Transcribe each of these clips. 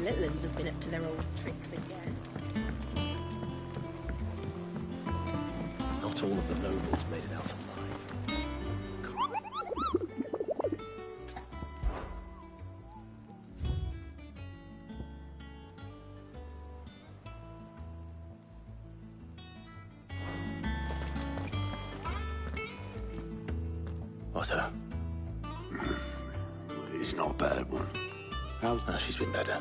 little uns have been up to their old tricks again. Not all of the nobles made it out alive. Otto. It's not a bad one. How's... No, she's been better.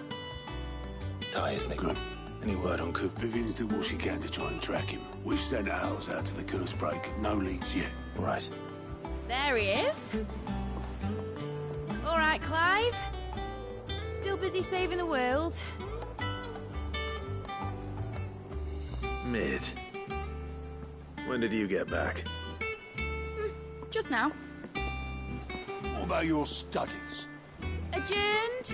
Ty, isn't it? Good. Any word on Coop? Vivian's did what she can to try and track him. We've sent ours out to the curse break. No leads yet. Right. There he is. All right, Clive. Still busy saving the world. Mid. When did you get back? Just now. What about your studies? Adjourned.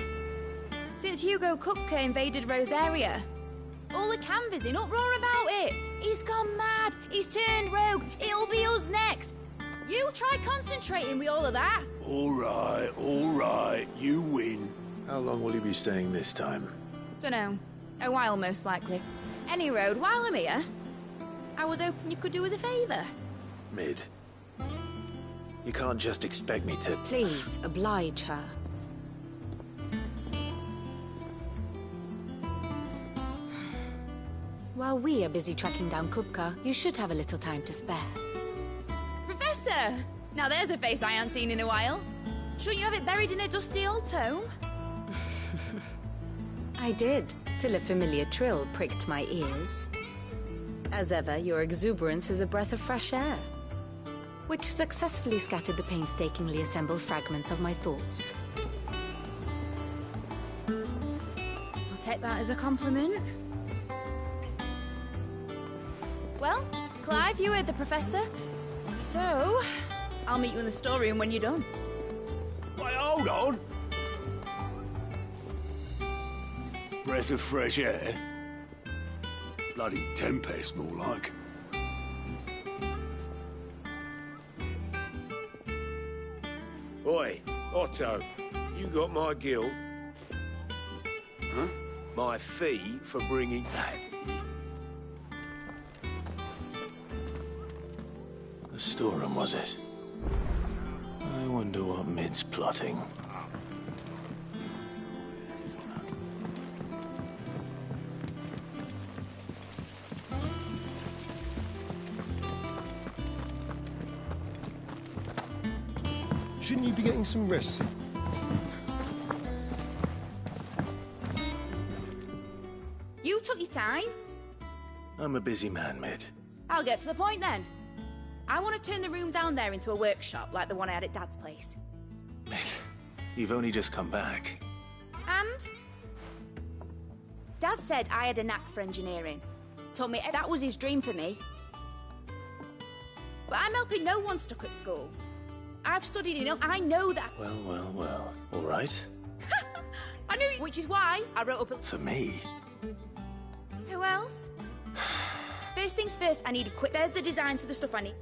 Since Hugo Kupka invaded Rosaria. All the canvassing, uproar about it. He's gone mad. He's turned rogue. It'll be us next. You try concentrating with all of that. All right. You win. How long will you be staying this time? Dunno. A while, most likely. Any road, while I'm here, I was hoping you could do us a favour. Mid. You can't just expect me to... Please, oblige her. While we are busy tracking down Kupka, you should have a little time to spare. Professor! Now there's a face I haven't seen in a while. Shouldn't you have it buried in a dusty old tome? I did, till a familiar trill pricked my ears. As ever, your exuberance is a breath of fresh air, which successfully scattered the painstakingly assembled fragments of my thoughts. I'll take that as a compliment. Well, Clive, you heard the Professor. So, I'll meet you in the storeroom when you're done. Wait, hold on. Breath of fresh air. Bloody tempest, more like. Oi, Otto, you got my guilt. Huh? My fee for bringing that. The storeroom, was it? I wonder what Mid's plotting. Shouldn't you be getting some rest? You took your time. I'm a busy man, Mid. I'll get to the point then. I want to turn the room down there into a workshop like the one I had at Dad's place. Mid, you've only just come back. And? Dad said I had a knack for engineering. Told me that was his dream for me. But I'm helping no one stuck at school. I've studied enough. I know that. Well. All right. I knew, which is why I wrote up a... For me? Who else? First things first, I need a quick... There's the designs for the stuff I need.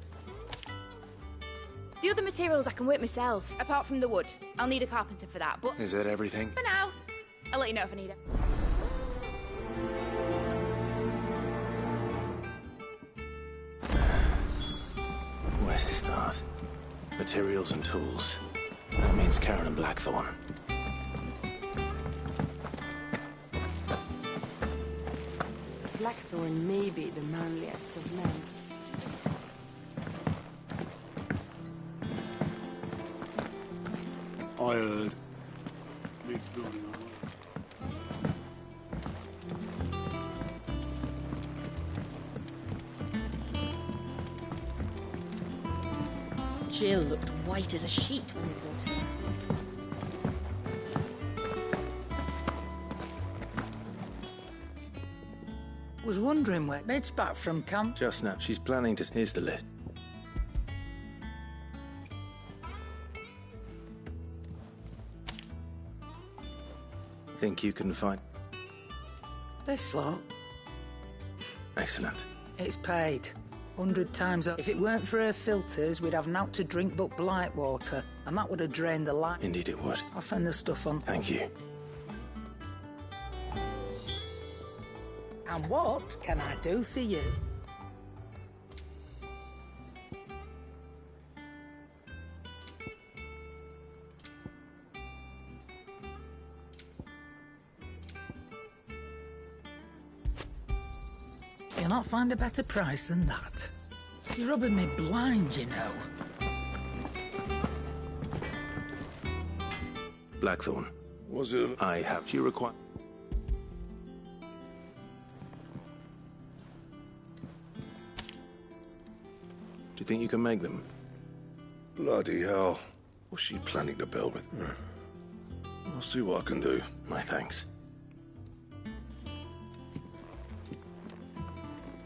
The other materials I can work myself, apart from the wood. I'll need a carpenter for that, but... Is that everything? For now. I'll let you know if I need it. Where to start? Materials and tools. That means Karen and Blackthorn. Blackthorn may be the manliest of men. I heard. Mid's building a wall. Jill looked white as a sheet when we brought her. Was wondering where Mid's back from camp. Just now. She's planning to... Here's the list. Think you can find... This lot, Excellent. it's paid. 100 times up. If it weren't for her filters, we'd have naught to drink but blight water, and that would have drained the light. Indeed it would. I'll send the stuff on. Thank you. And what can I do for you? You'll not find a better price than that. You're rubbing me blind, you know. Blackthorn. Was it? I have. You require. Do you think you can make them? Bloody hell. What's she planning to build with? I'll see what I can do. My thanks.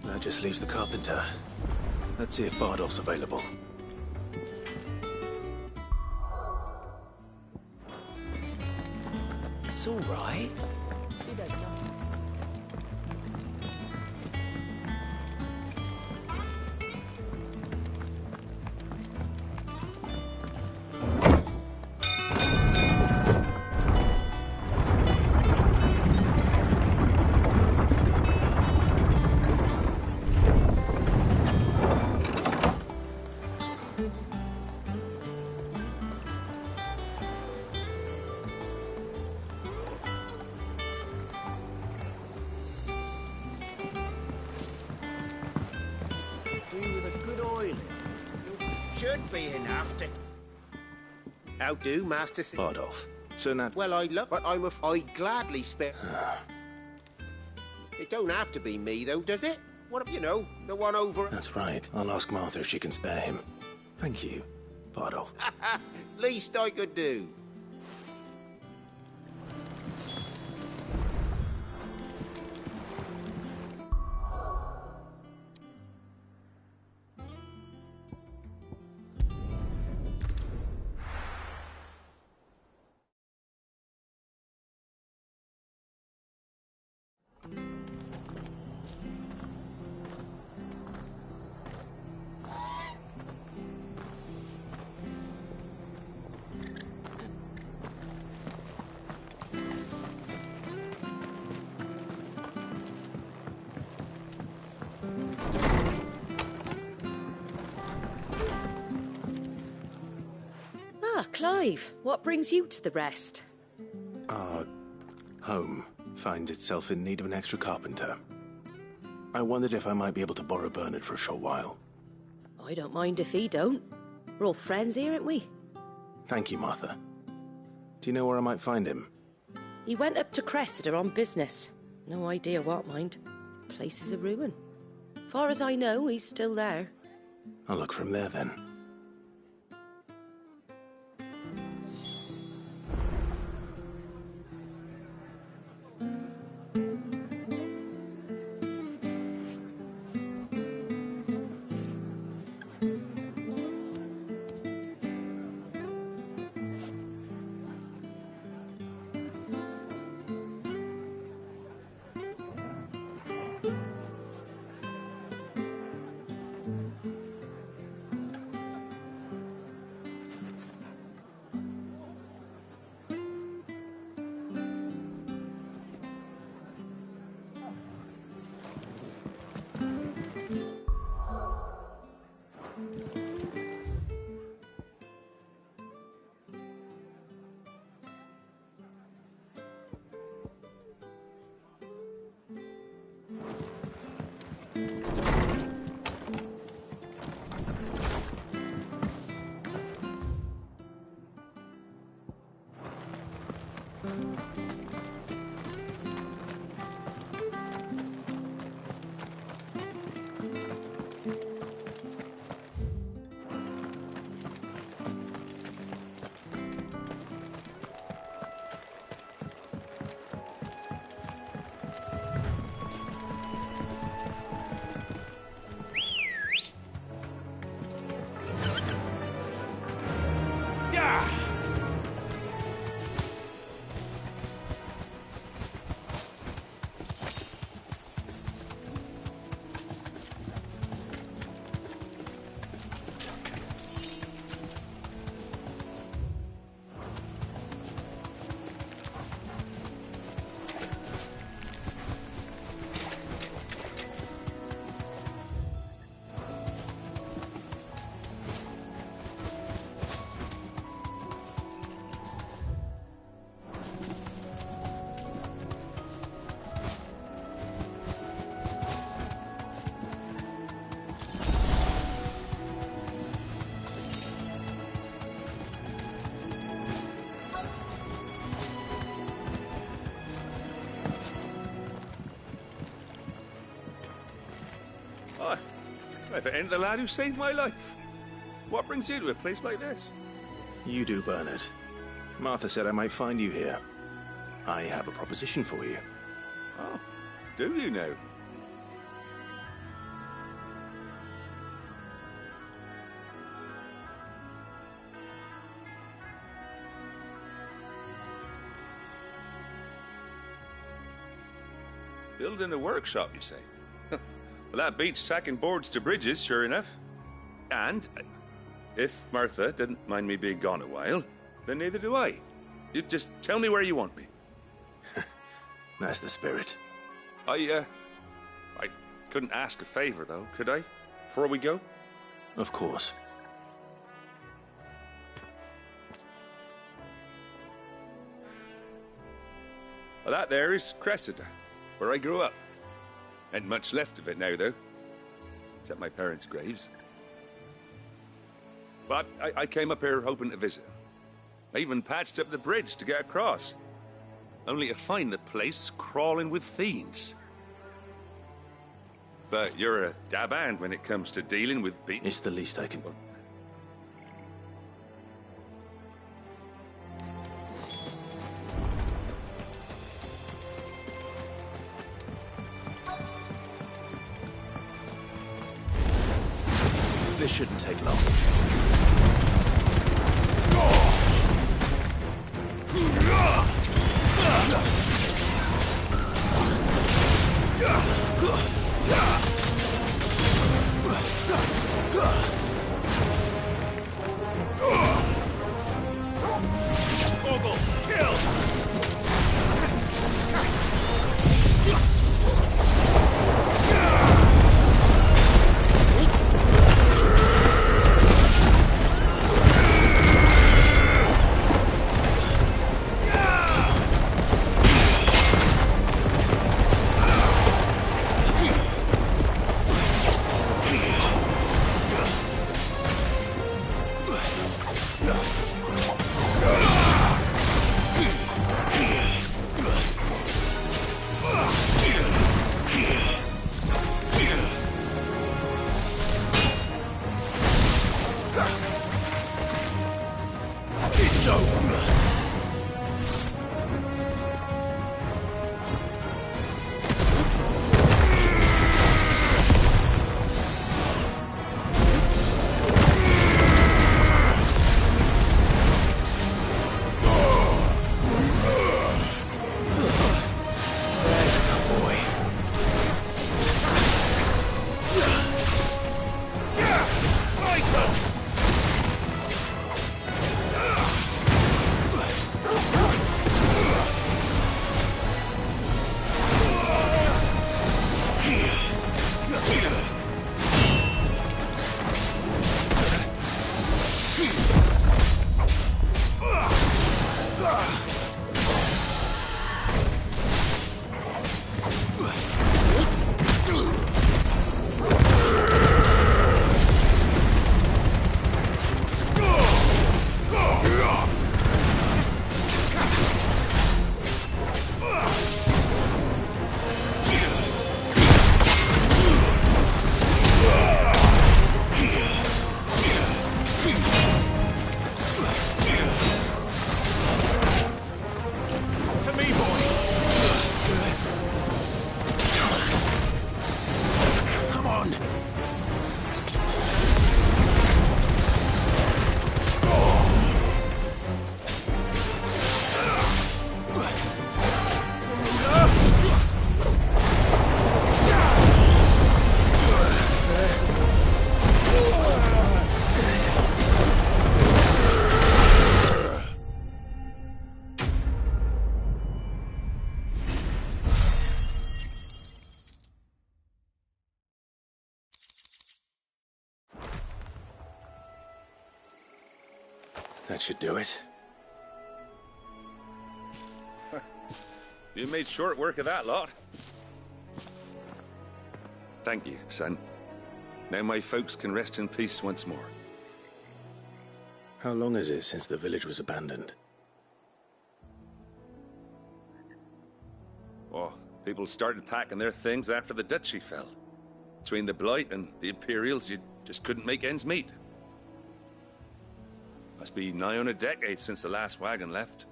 That just leaves the carpenter. Let's see if Bardolph's available. It's all right. See, there's nothing. Should be enough to... How do, Master... Bardolph. Sir Nat... Well, I love... But I'd gladly spare... It don't have to be me, though, does it? What if, you know, the one over... That's right. I'll ask Martha if she can spare him. Thank you, Bardolph. Least I could do. Ah, Clive, what brings you to the rest? Our home finds itself in need of an extra carpenter. I wondered if I might be able to borrow Bernard for a short while. I don't mind if he don't. We're all friends here, aren't we? Thank you, Martha. Do you know where I might find him? He went up to Cressida on business. No idea what, mind. Place is a ruin. Far as I know, he's still there. I'll look for him there, then. If it ain't the lad who saved my life. What brings you to a place like this? You do, Bernard. Martha said I might find you here. I have a proposition for you. Oh, do you now? Building a workshop, you say? Well, that beats tacking boards to bridges, sure enough. And if Martha didn't mind me being gone a while, then neither do I. You just tell me where you want me. That's the spirit. I couldn't ask a favor, though, could I? Before we go? Of course. Well, that there is Cressida, where I grew up. Ain't much left of it now, though. Except my parents' graves. But I came up here hoping to visit. I even patched up the bridge to get across. Only to find the place crawling with fiends. But you're a dab hand when it comes to dealing with beasts. It's the least I can... This shouldn't take long. That should do it. You made short work of that lot. Thank you, son. Now my folks can rest in peace once more. How long is it since the village was abandoned? Oh, people started packing their things after the duchy fell. Between the Blight and the Imperials, you just couldn't make ends meet. Must be nigh on a decade since the last wagon left.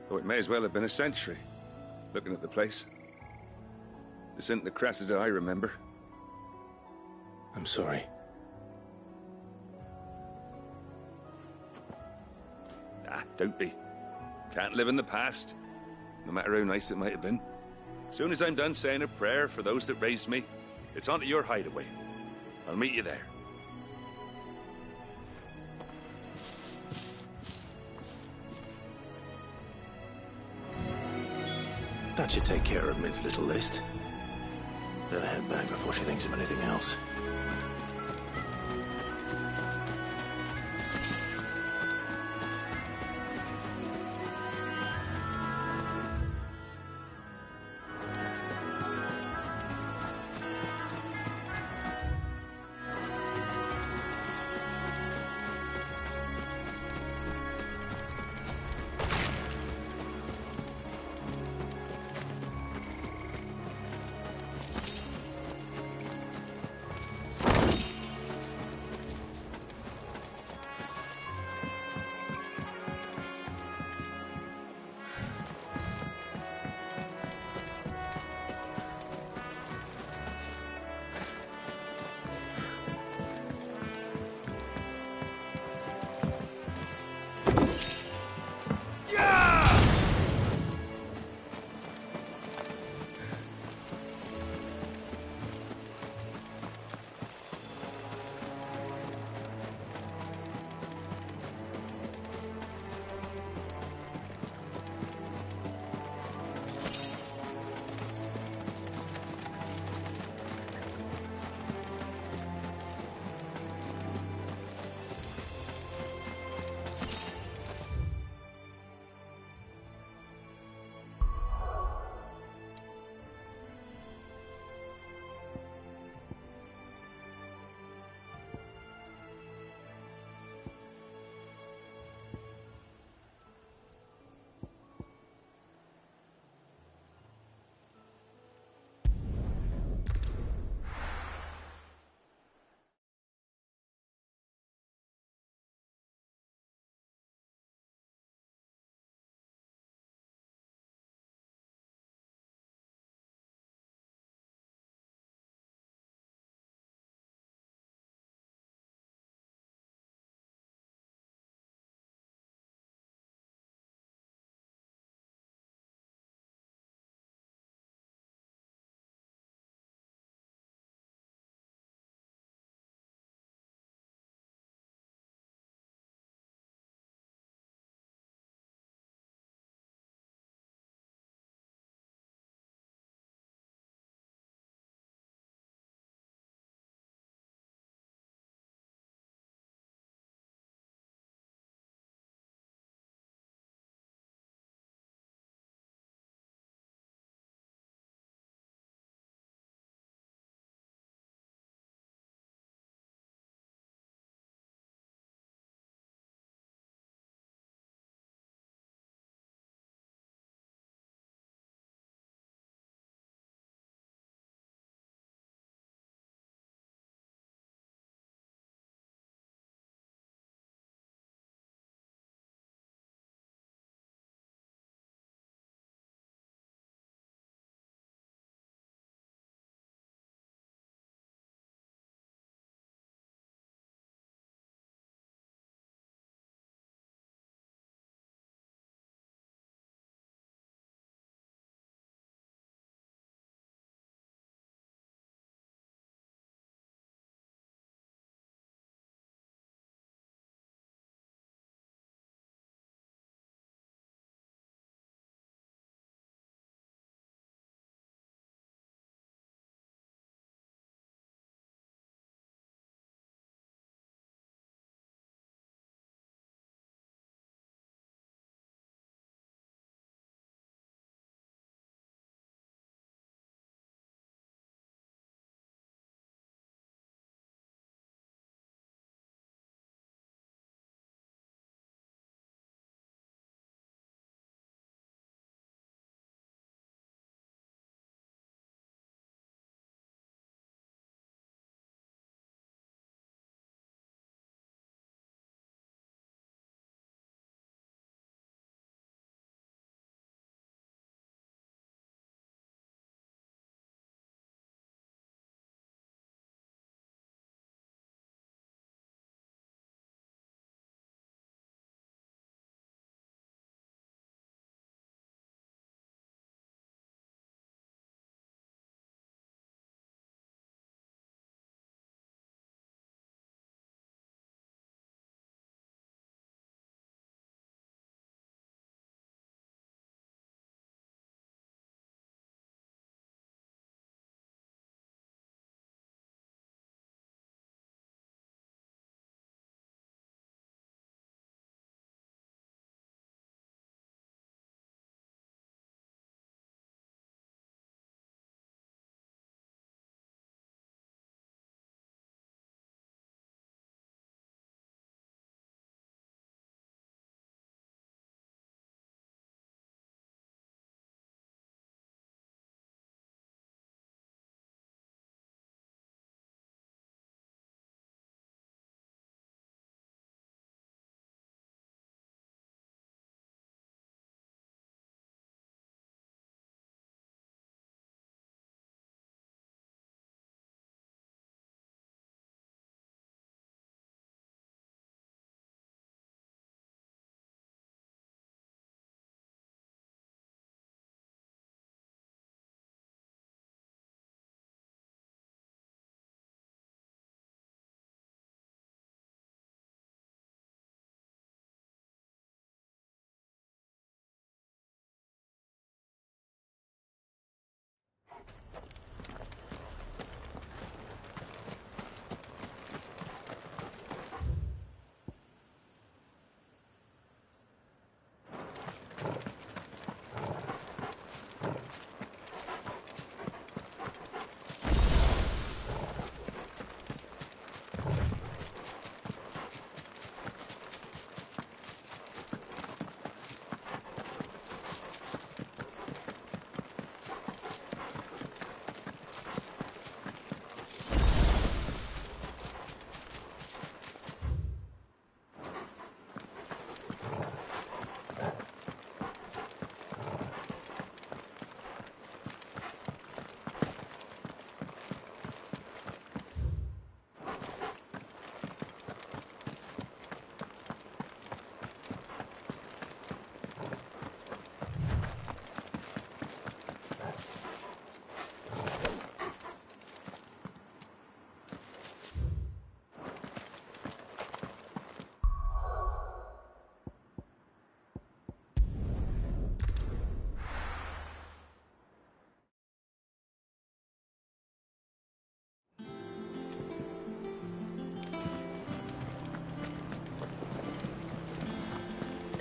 Though it may as well have been a century, looking at the place. This isn't the Cressida I remember. I'm sorry. Don't be. Can't live in the past, no matter how nice it might have been. Soon as I'm done saying a prayer for those that raised me, it's on to your hideaway. I'll meet you there. That should take care of Mid's little list. Better head back before she thinks of anything else.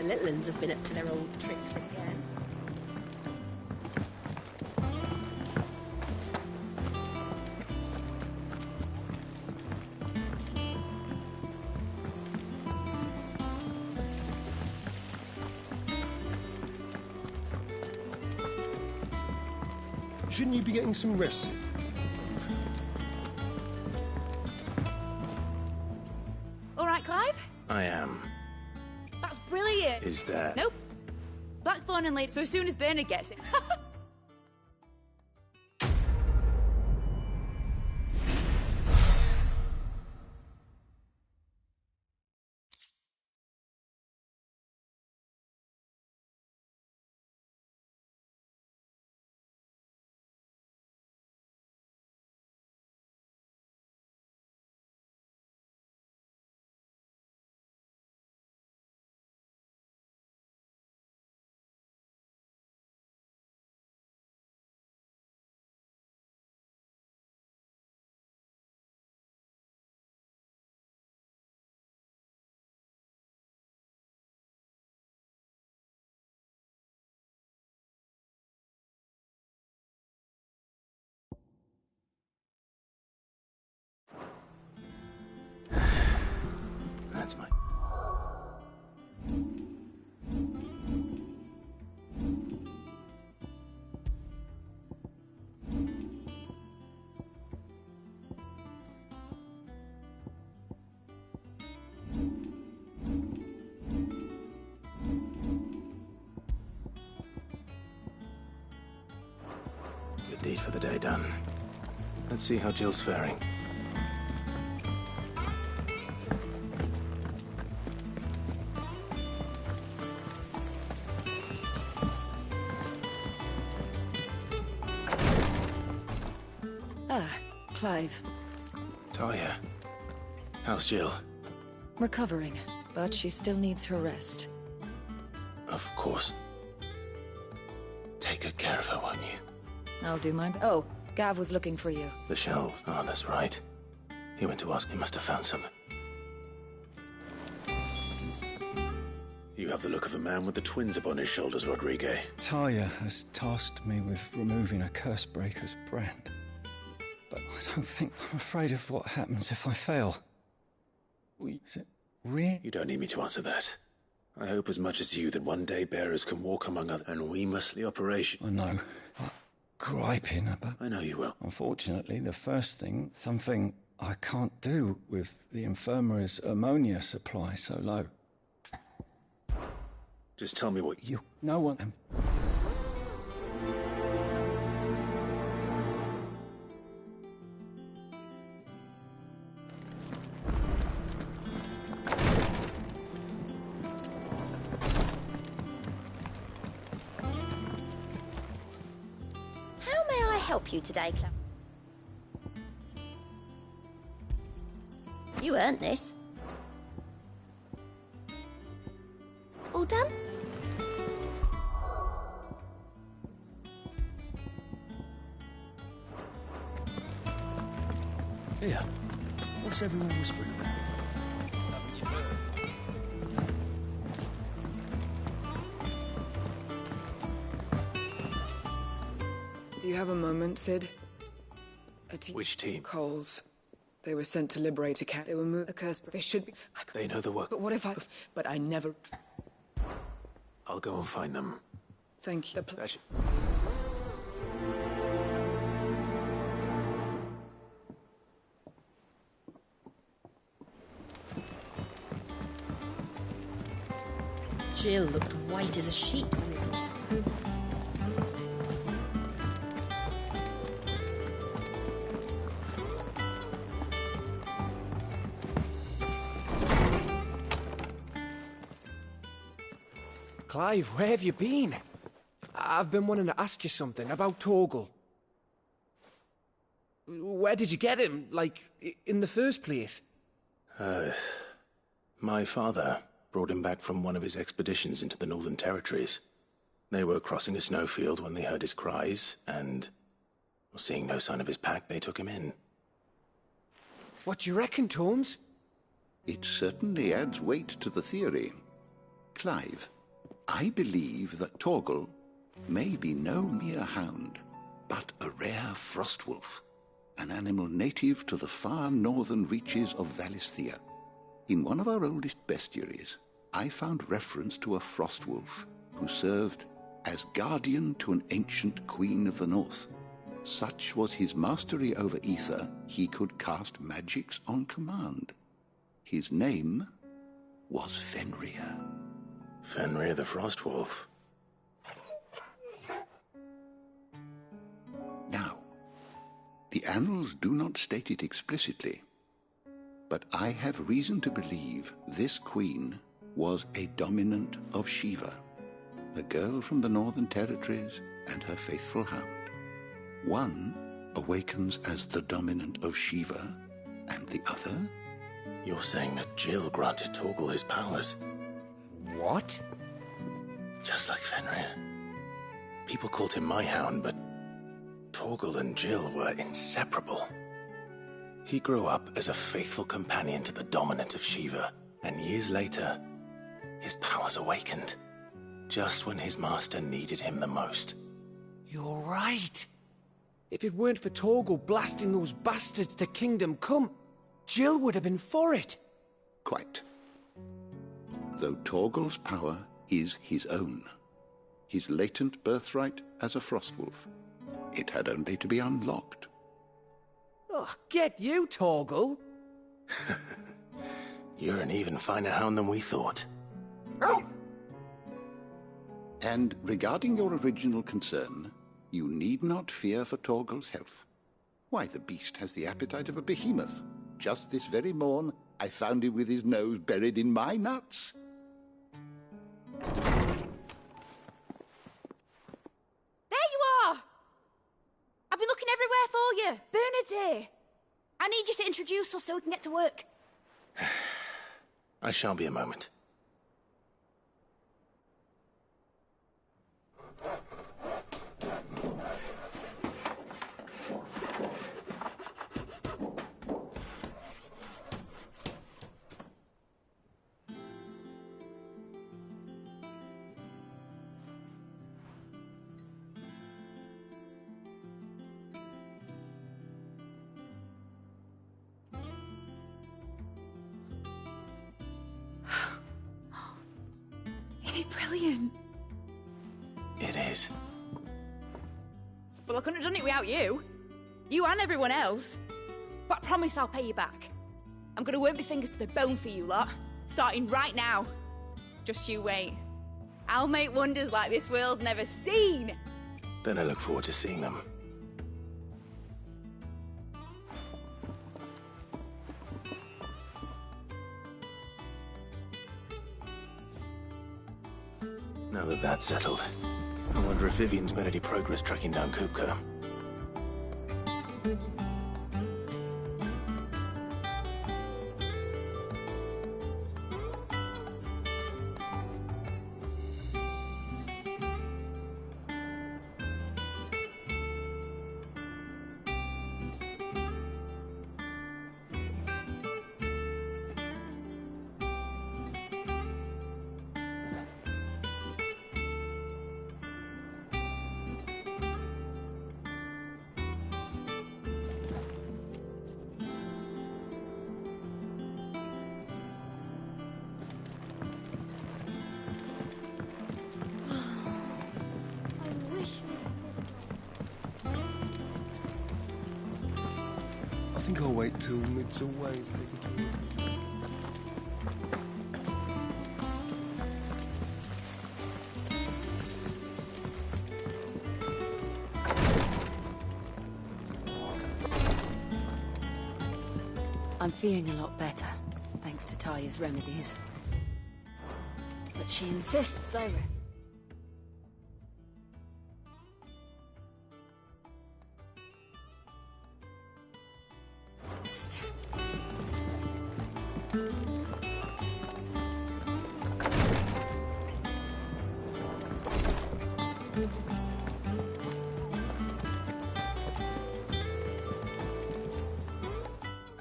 The little uns have been up to their old tricks again. Shouldn't you be getting some rest? All right, Clive? I am. That's brilliant. Is there? Nope. Blackthorn and Lady. So as soon as Bernard gets it. That's my... Good deed for the day done. Let's see how Jill's faring. Clive. Talia. How's Jill? Recovering, but she still needs her rest. Of course. Take good care of her, won't you? I'll do my... Oh, Gav was looking for you. The shelves. Oh, that's right. He went to ask. He must have found something. You have the look of a man with the twins upon his shoulders, Rodrigue. Talia has tasked me with removing a Cursebreaker's brand. But I don't think... I'm afraid of what happens if I fail. Is it real? You don't need me to answer that. I hope as much as you that one day bearers can walk among others, and we must the operation. I know. But griping about... I know you will. Unfortunately, the first thing, something I can't do with the infirmary's ammonia supply so low. Just tell me what... No one... help you today, Clem? You earned this. All done? Here. What's everyone whispering about? Do you have a moment, Sid? Which team? Coles. They were sent to liberate a cat. They were moved. A curse. They should be. They know the work. But what if I? But I never. I'll go and find them. Thank you. Pleasure. Jill looked white as a sheet. Clive, where have you been? I've been wanting to ask you something about Torgal. Where did you get him, like, in the first place? My father brought him back from one of his expeditions into the Northern Territories. They were crossing a snowfield when they heard his cries, and, seeing no sign of his pack, they took him in. What do you reckon, Tomes? It certainly adds weight to the theory. Clive, I believe that Torgal may be no mere hound, but a rare frostwolf, an animal native to the far northern reaches of Valisthea. In one of our oldest bestiaries, I found reference to a frostwolf who served as guardian to an ancient queen of the north. Such was his mastery over ether, he could cast magics on command. His name was Fenrir. Fenrir the Frostwolf. Now, the annals do not state it explicitly, but I have reason to believe this queen was a dominant of Shiva, a girl from the Northern Territories and her faithful hound. One awakens as the dominant of Shiva, and the other? You're saying that Jill granted Torgal his powers? What? Just like Fenrir. People called him my hound, but Torgal and Jill were inseparable. He grew up as a faithful companion to the dominant of Shiva, and years later, his powers awakened, just when his master needed him the most. You're right. If it weren't for Torgal blasting those bastards to Kingdom Come, Jill would have been for it. Quite. Though Torgal's power is his own, his latent birthright as a Frostwolf, it had only to be unlocked. Oh, get you, Torgal! You're an even finer hound than we thought. And regarding your original concern, you need not fear for Torgal's health. Why, the beast has the appetite of a behemoth. Just this very morn, I found him with his nose buried in my nuts. There you are! I've been looking everywhere for you. Bernard's here. I need you to introduce us so we can get to work. I shall be a moment. Isn't it brilliant? It is. Well, I couldn't have done it without you. You and everyone else. But I promise I'll pay you back. I'm gonna work my fingers to the bone for you lot. Starting right now. Just you wait. I'll make wonders like this world's never seen. Then I look forward to seeing them. Now that that's settled, I wonder if Vivian's made any progress tracking down Kupka. I think I'll wait till mid's away and take it to work. I'm feeling a lot better, thanks to Taya's remedies. But she insists over it.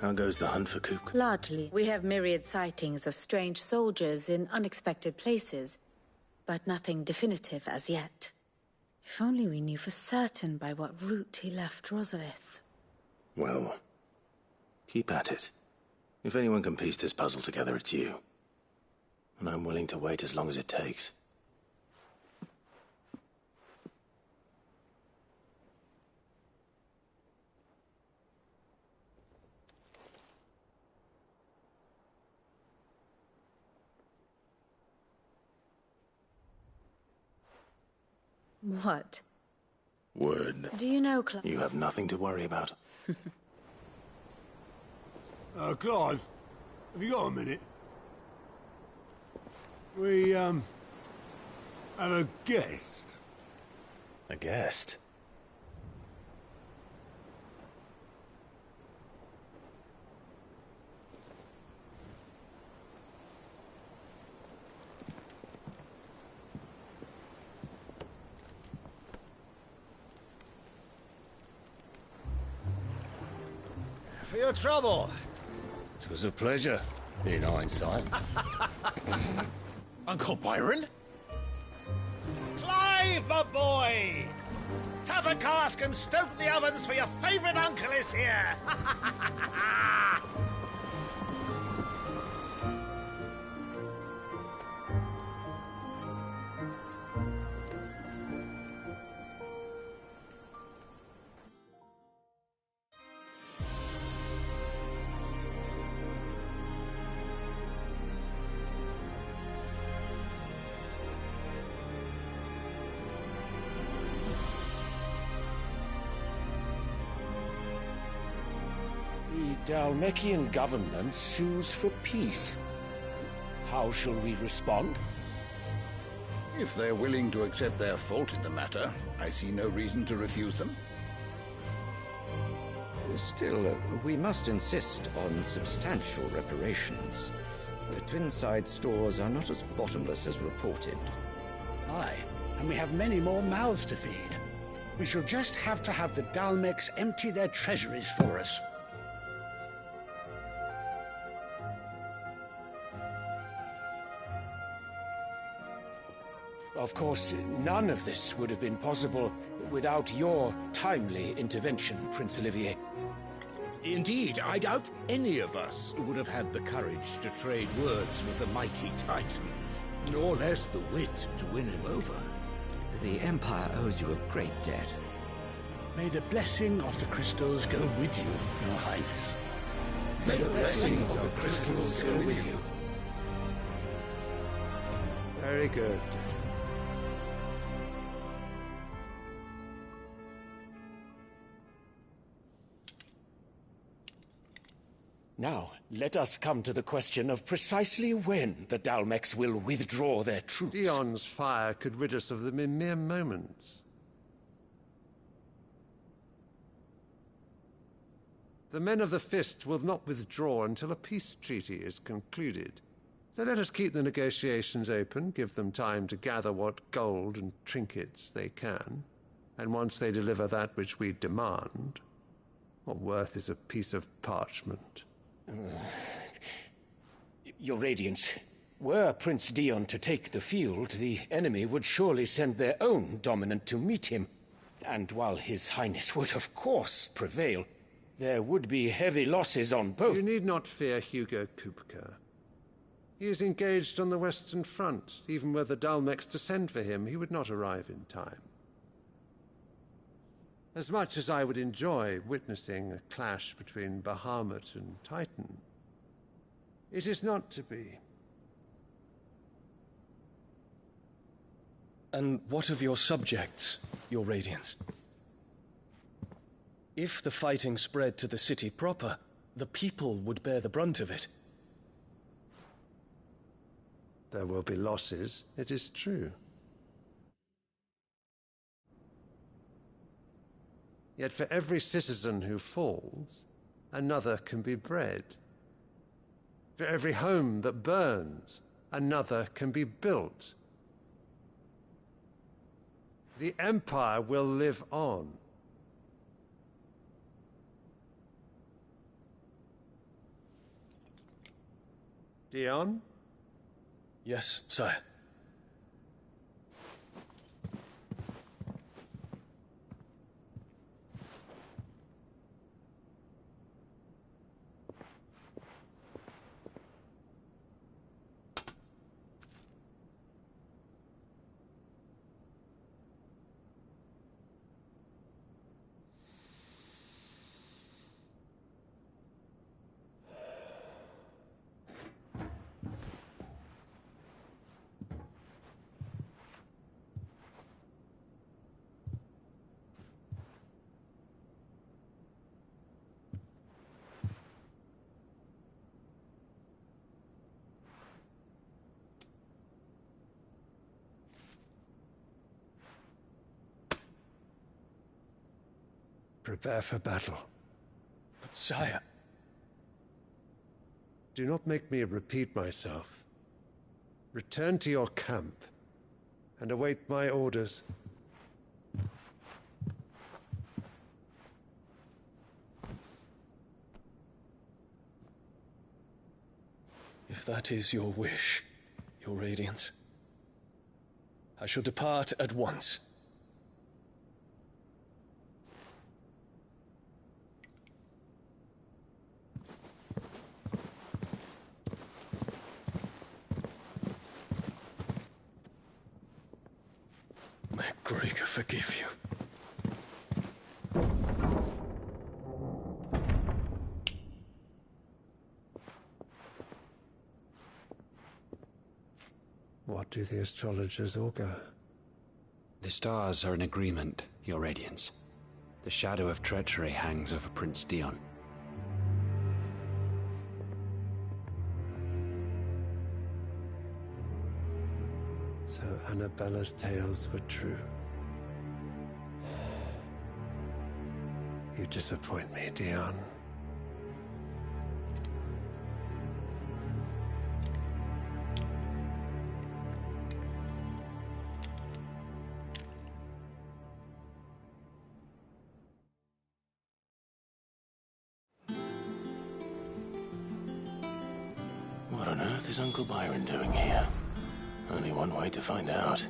How goes the hunt for Kook? Largely. We have myriad sightings of strange soldiers in unexpected places, but nothing definitive as yet. If only we knew for certain by what route he left Rosalith. Well, keep at it. If anyone can piece this puzzle together, it's you. And I'm willing to wait as long as it takes. What? Word. Do you know, You have nothing to worry about. Clive, have you got a minute? We, have a guest. A guest? For your trouble. It was a pleasure, in hindsight. Uncle Byron? Clive, my boy! Tap a cask and stoke the ovens for your favourite uncle is here! The Dalmekian government sues for peace. How shall we respond? If they're willing to accept their fault in the matter, I see no reason to refuse them. Still, we must insist on substantial reparations. The Twinside stores are not as bottomless as reported. Aye, and we have many more mouths to feed. We shall just have to have the Dalmecs empty their treasuries for us. Of course, none of this would have been possible without your timely intervention, Prince Olivier. Indeed, I doubt any of us would have had the courage to trade words with the mighty Titan, nor less the wit to win him over. The Empire owes you a great debt. May the blessing of the crystals go with you, Your Highness. May the blessing of the crystals go with you. Very good. Now, let us come to the question of precisely when the Dalmecs will withdraw their troops. Dion's fire could rid us of them in mere moments. The men of the Fist will not withdraw until a peace treaty is concluded. So let us keep the negotiations open, give them time to gather what gold and trinkets they can, and once they deliver that which we demand, what worth is a piece of parchment? Your Radiance, were Prince Dion to take the field, the enemy would surely send their own dominant to meet him. And while His Highness would of course prevail, there would be heavy losses on both. You need not fear Hugo Kupka. He is engaged on the Western Front. Even were the Dalmecs to send for him, he would not arrive in time. As much as I would enjoy witnessing a clash between Bahamut and Titan, it is not to be. And what of your subjects, Your Radiance? If the fighting spread to the city proper, the people would bear the brunt of it. There will be losses, it is true. Yet for every citizen who falls, another can be bred. For every home that burns, another can be built. The Empire will live on. Dion? Yes, sire. Prepare for battle. But sire... Do not make me repeat myself. Return to your camp and await my orders. If that is your wish, Your Radiance, I shall depart at once. May Gregor forgive you. What do the astrologers augur? The stars are in agreement, Your Radiance. The shadow of treachery hangs over Prince Dion. So Annabella's tales were true. You disappoint me, Dion. What on earth is Uncle Byron doing here? Only one way to find out.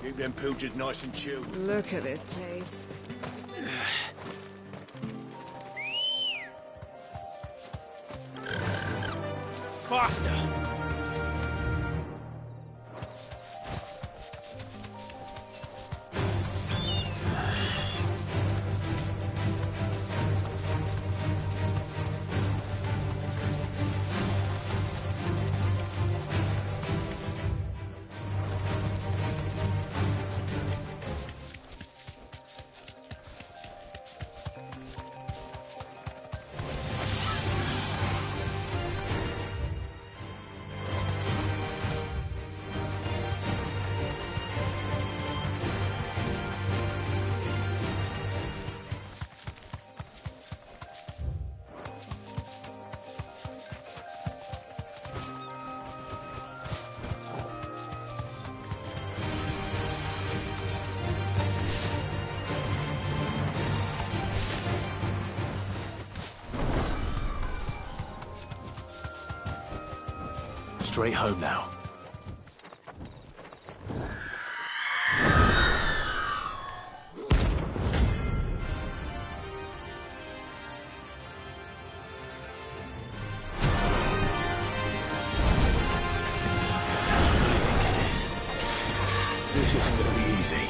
Keep them pilgers nice and chilled. Look at this place. Faster! Straight home now. That's what I think it is. This isn't gonna be easy.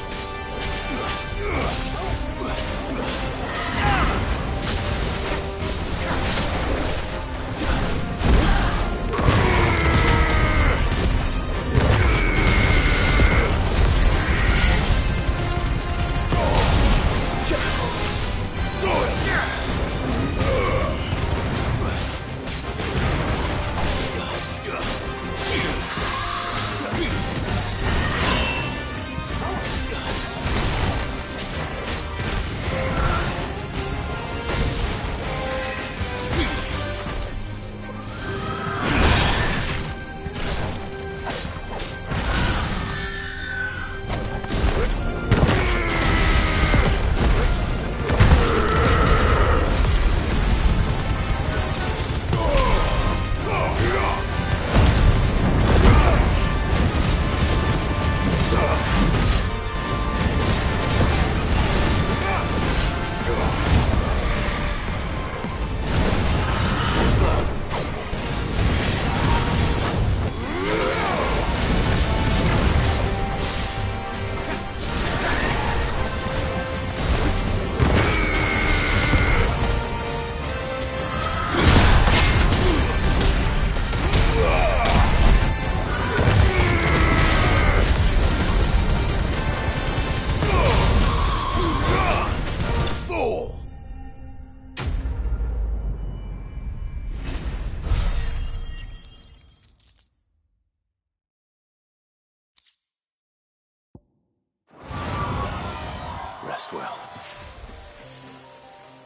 rest well.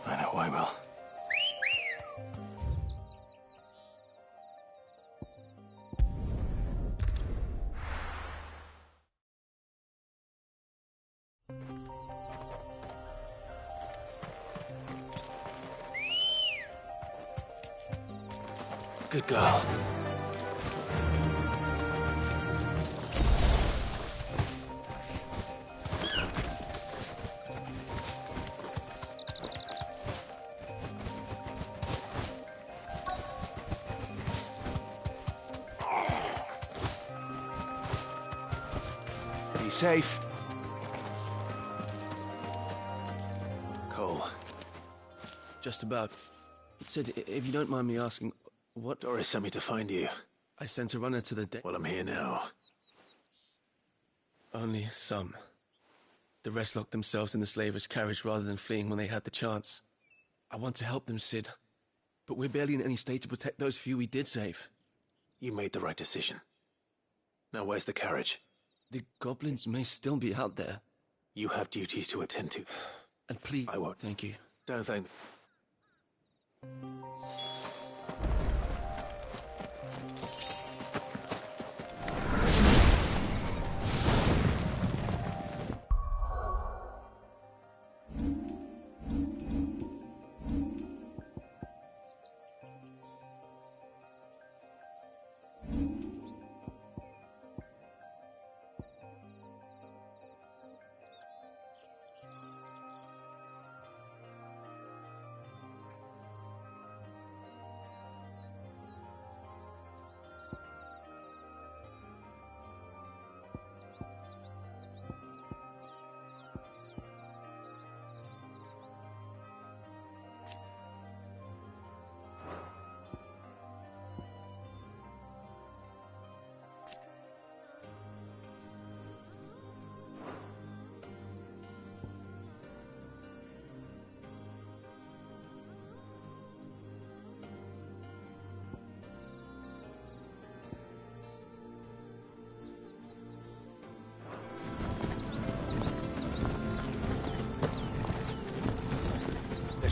I know I will. Good girl. Be safe. Cole. Just about. Sid, if you don't mind me asking, what... Doris sent me to find you. I sent a runner to the Well, I'm here now. Only some. The rest locked themselves in the slaver's carriage rather than fleeing when they had the chance. I want to help them, Sid. But we're barely in any state to protect those few we did save. You made the right decision. Now where's the carriage? The goblins may still be out there. You have duties to attend to. And please... I won't. Thank you. Don't thank me.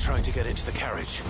Trying to get into the carriage.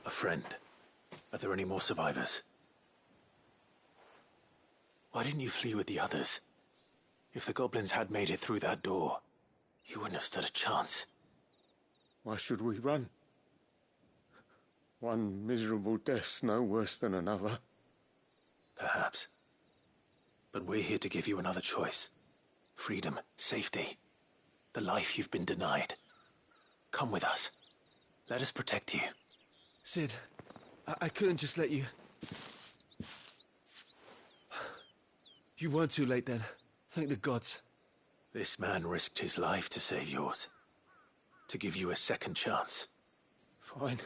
A friend. Are there any more survivors? Why didn't you flee with the others? If the goblins had made it through that door, you wouldn't have stood a chance. Why should we run? One miserable death's no worse than another. Perhaps. But we're here to give you another choice. Freedom, safety. the life you've been denied. Come with us. Let us protect you. Sid, I couldn't just let you... You weren't too late then. Thank the gods. This man risked his life to save yours. To give you a second chance. Fine.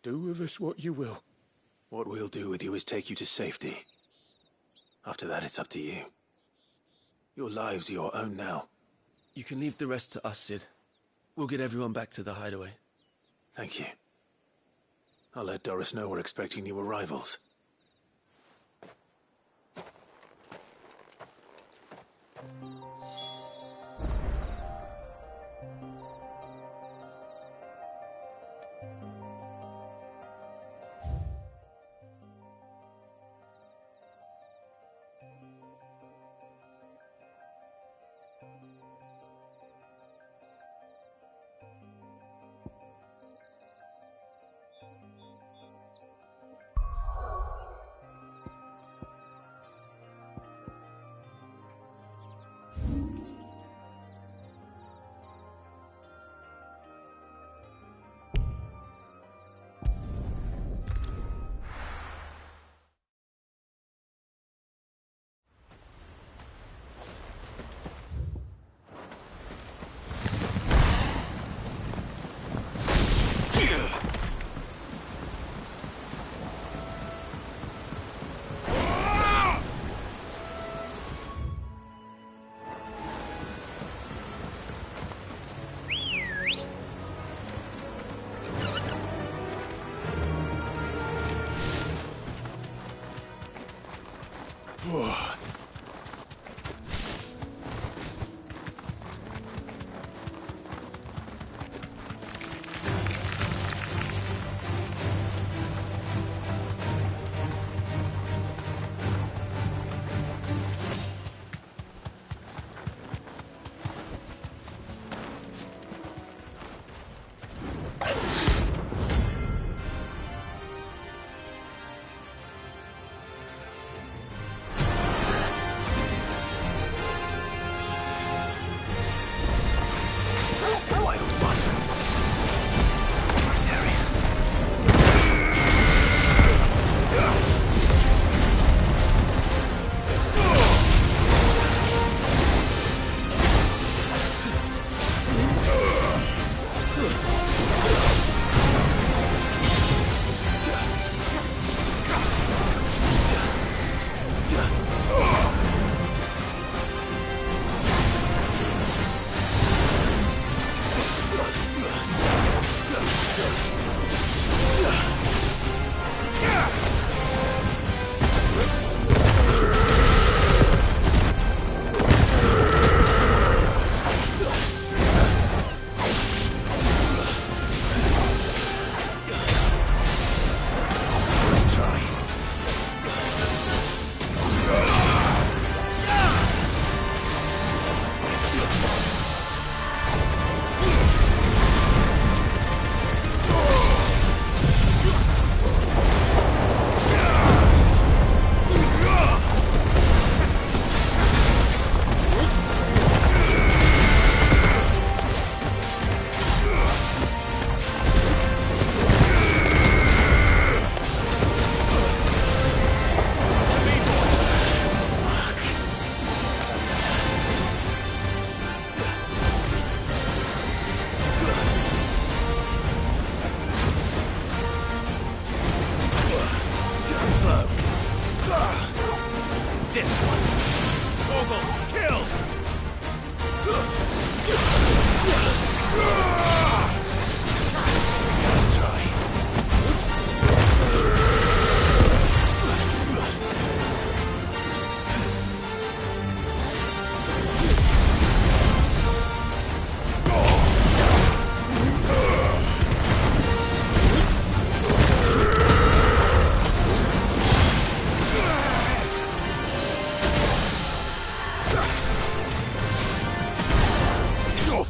Do with us what you will. What we'll do with you is take you to safety. After that, it's up to you. Your lives are your own now. You can leave the rest to us, Sid. We'll get everyone back to the hideaway. Thank you. I'll let Doris know we're expecting new arrivals.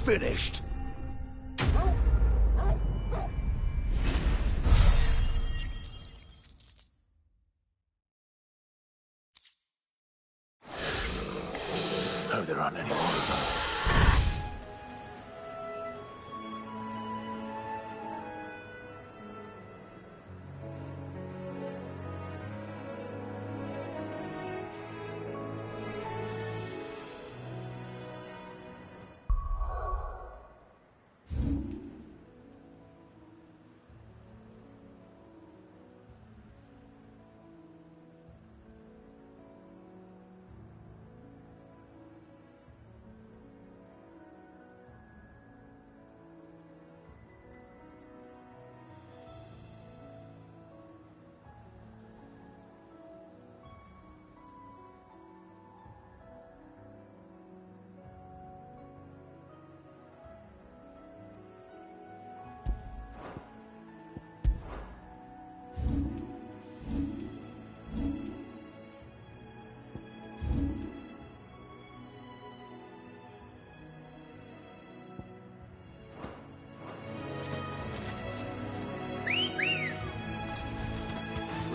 Finished. Hope there aren't any more of them.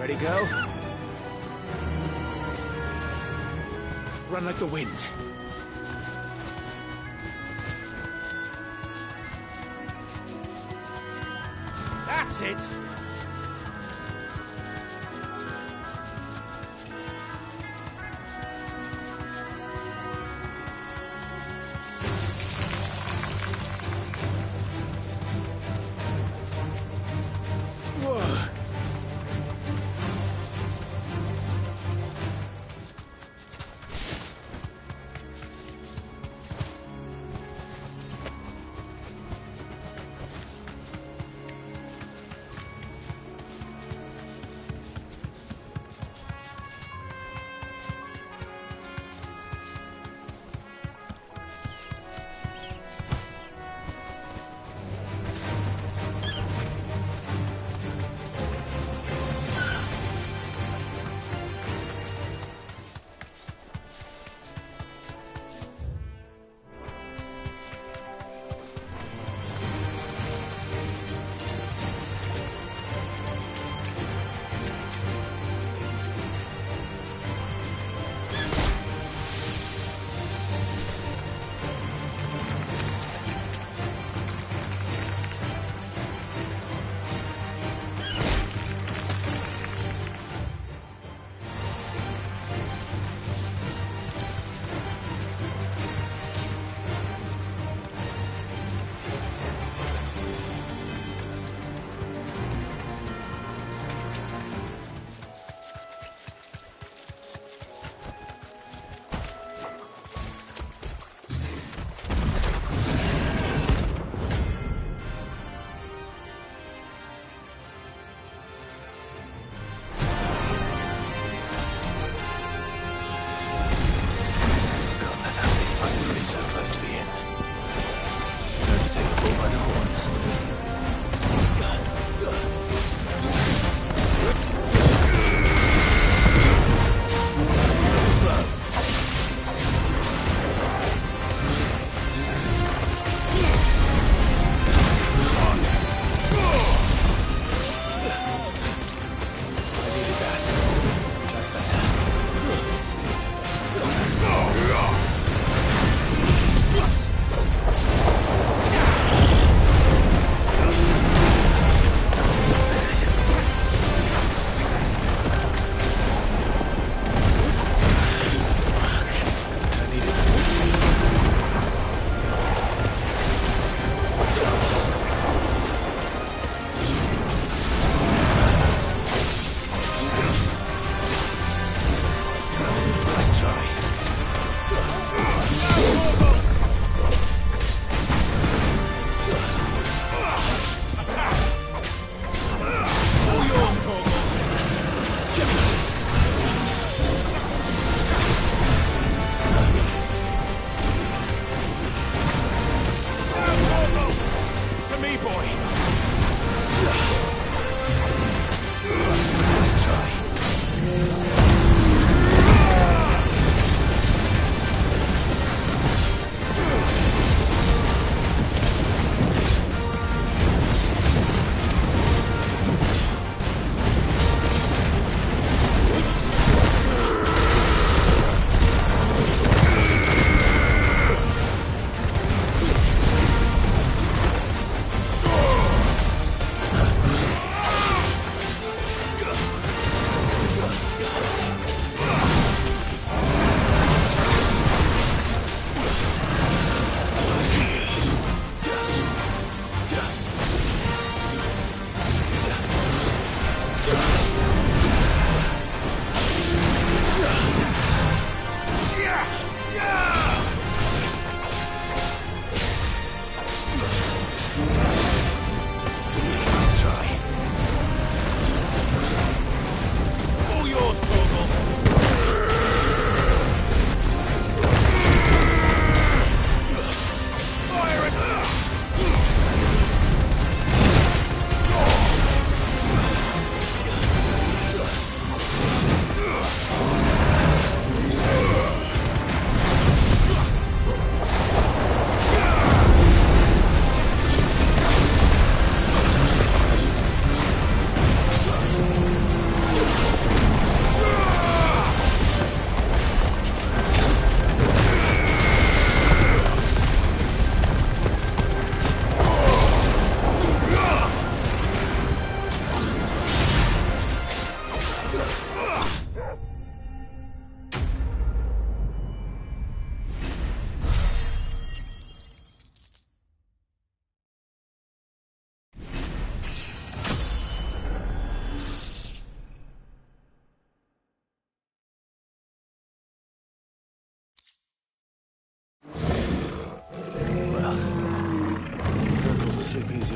Ready, go? Run like the wind. That's it!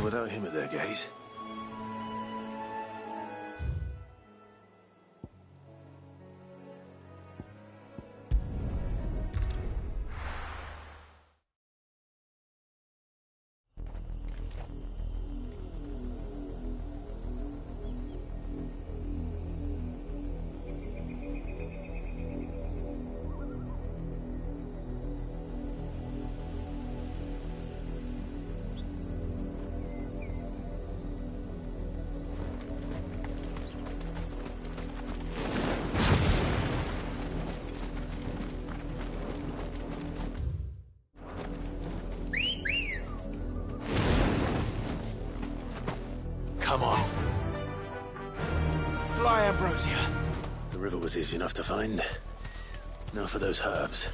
without him at their gate. Come on. Fly, Ambrosia. The river was easy enough to find. Now for those herbs.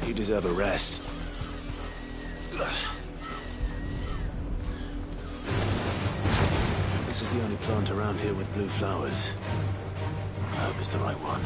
You deserve a rest. This is the only plant around here with blue flowers. I hope it's the right one.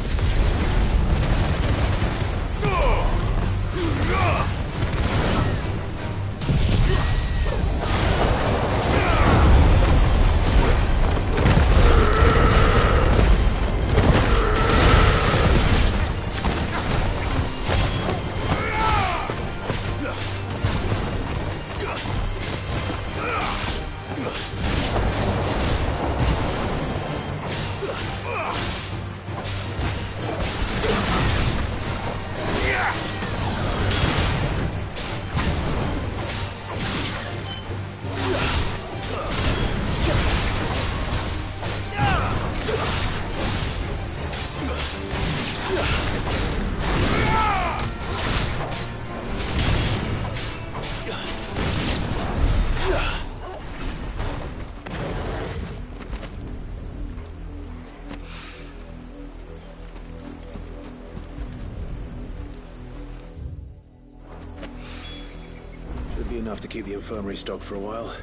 Enough to keep the infirmary stocked for a while.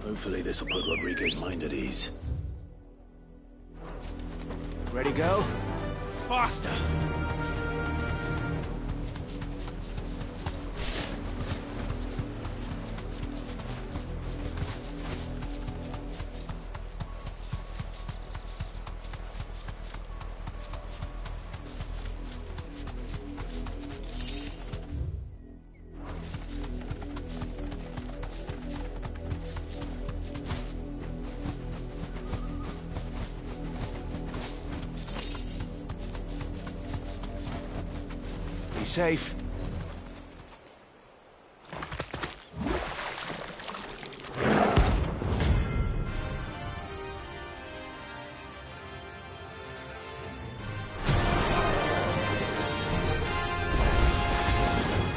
Hopefully this will put Rodriguez's mind at ease. Ready, go? Faster! Safe.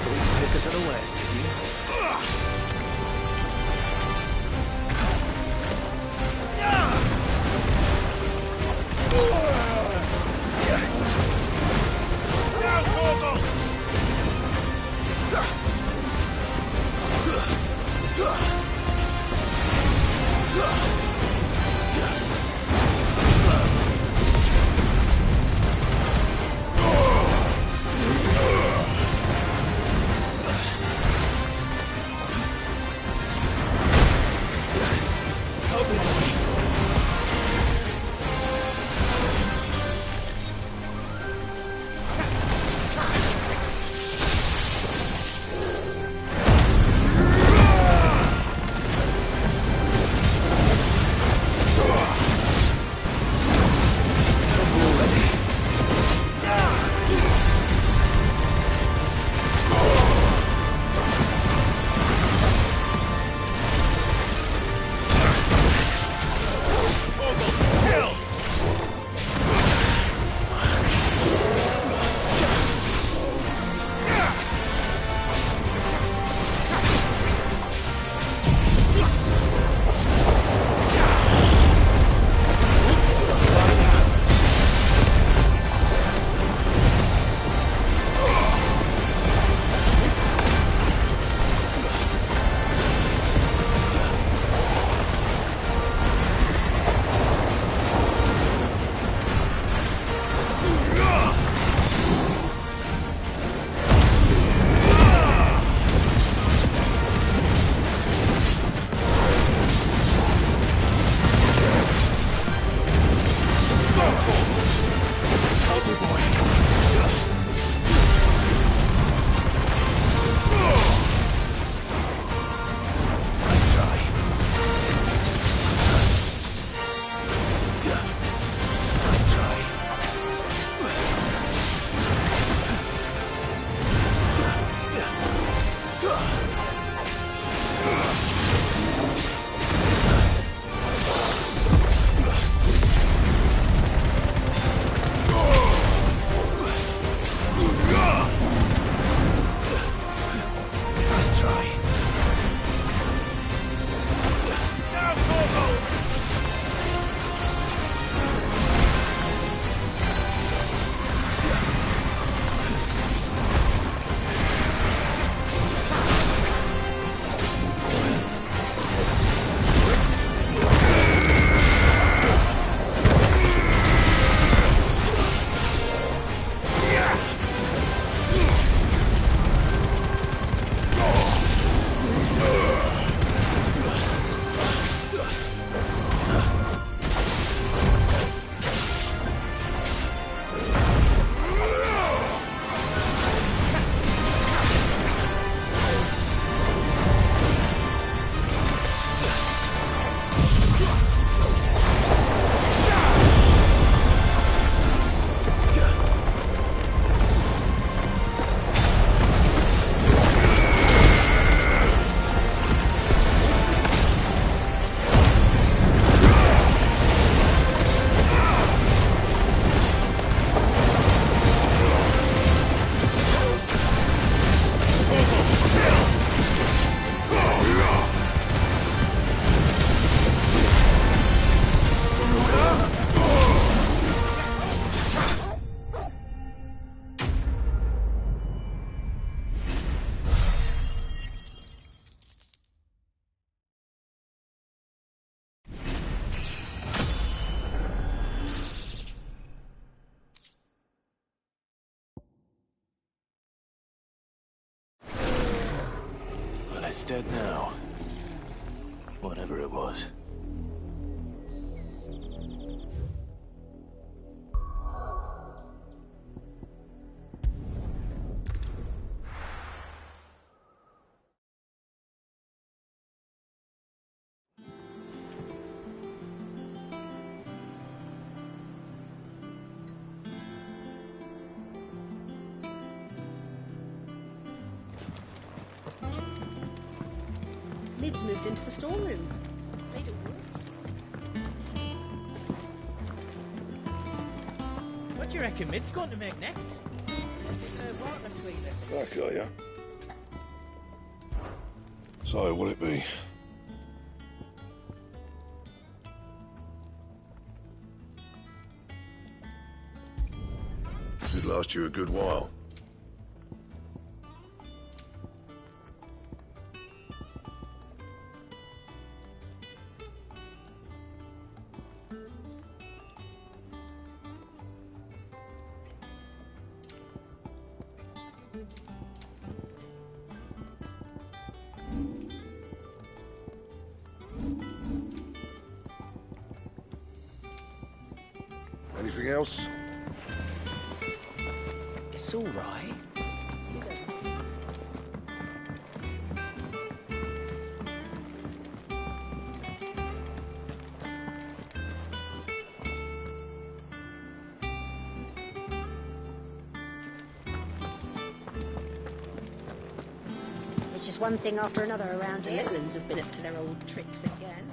Please take us to the west, did you? It's dead now. Whatever it was. Lid's moved into the storeroom. Made it work. What do you reckon Mid's going to make next? Water cleaner. Back, are ya? So, what'll it be? Should last you a good while. Anything else? It's all right. It's just one thing after another around The here. little ones have been up to their old tricks again.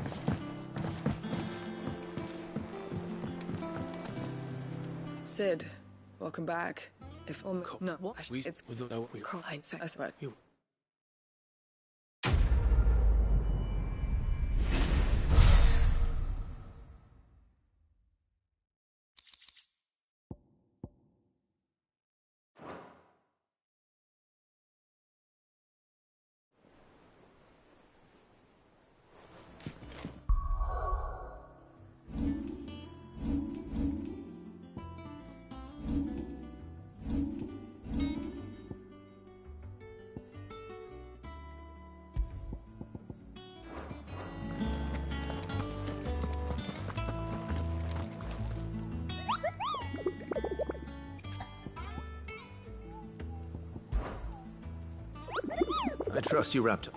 Sid, welcome back. If no, what? It's we you. I trust you, Raptor.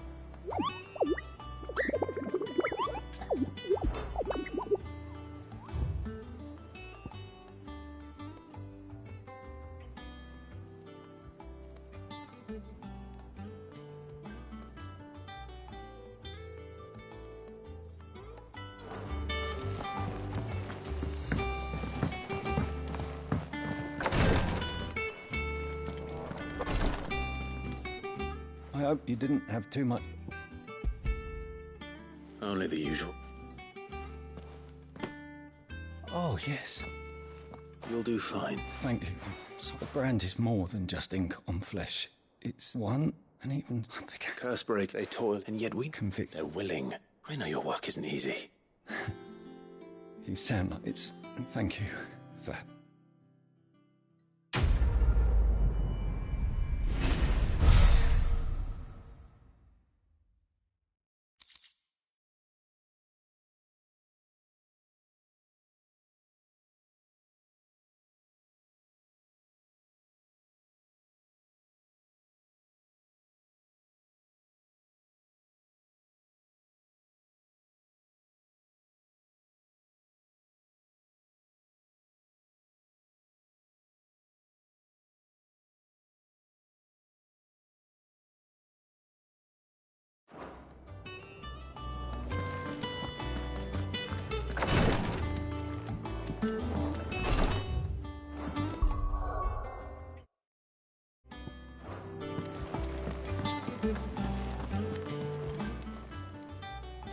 I hope you didn't have too much. Only the usual. Oh, yes. You'll do fine. Thank you. So the brand is more than just ink on flesh. It's one, and even Curse break, they toil, and yet we convict. They're willing. I know your work isn't easy. You sound like it's. Thank you for.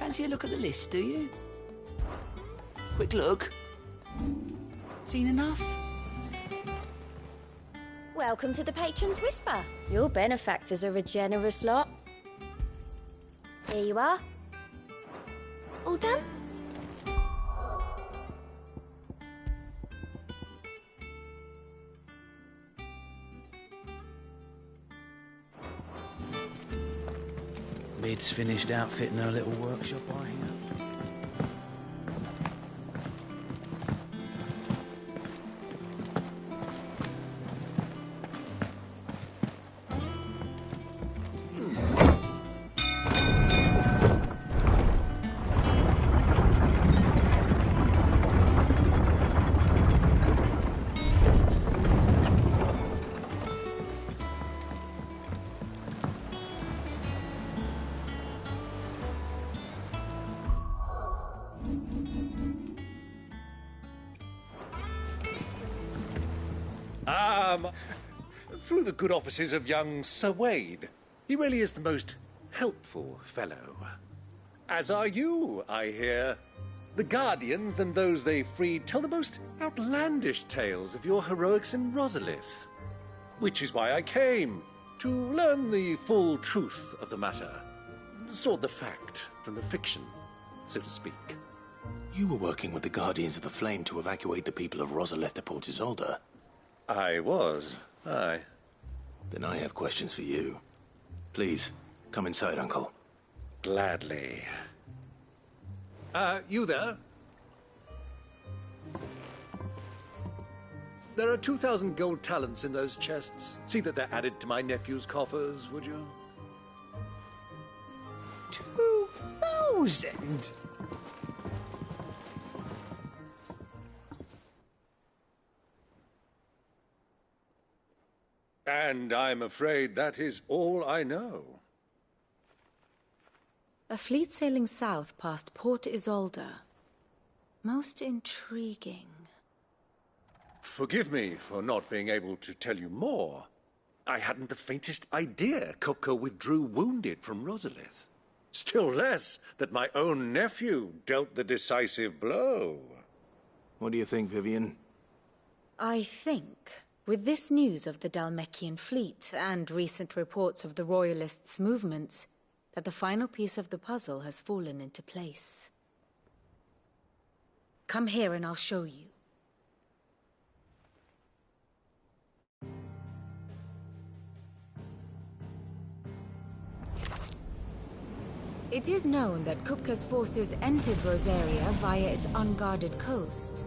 Fancy a look at the list, do you? Quick look. Seen enough? Welcome to the Patron's Whisper. Your benefactors are a generous lot. Here you are. All done? Mid's finished outfitting her little workshop, I hear. Through the good offices of young Sir Wade. He really is the most helpful fellow. As are you, I hear. The Guardians and those they freed tell the most outlandish tales of your heroics in Rosalith. Which is why I came, to learn the full truth of the matter. Sort the fact from the fiction, so to speak. You were working with the Guardians of the Flame to evacuate the people of Rosalith to Pt.12. I was, aye. Then I have questions for you. Please, come inside, Uncle. Gladly. You there? There are 2,000 gold talents in those chests. See that they're added to my nephew's coffers, would you? 2,000? And I'm afraid that is all I know. A fleet sailing south past Port Isolde. Most intriguing. Forgive me for not being able to tell you more. I hadn't the faintest idea Kupka withdrew wounded from Rosalith. Still less that my own nephew dealt the decisive blow. What do you think, Vivian? I think, with this news of the Dhalmekian fleet and recent reports of the Royalists' movements, that the final piece of the puzzle has fallen into place. Come here and I'll show you. It is known that Kupka's forces entered Rosaria via its unguarded coast.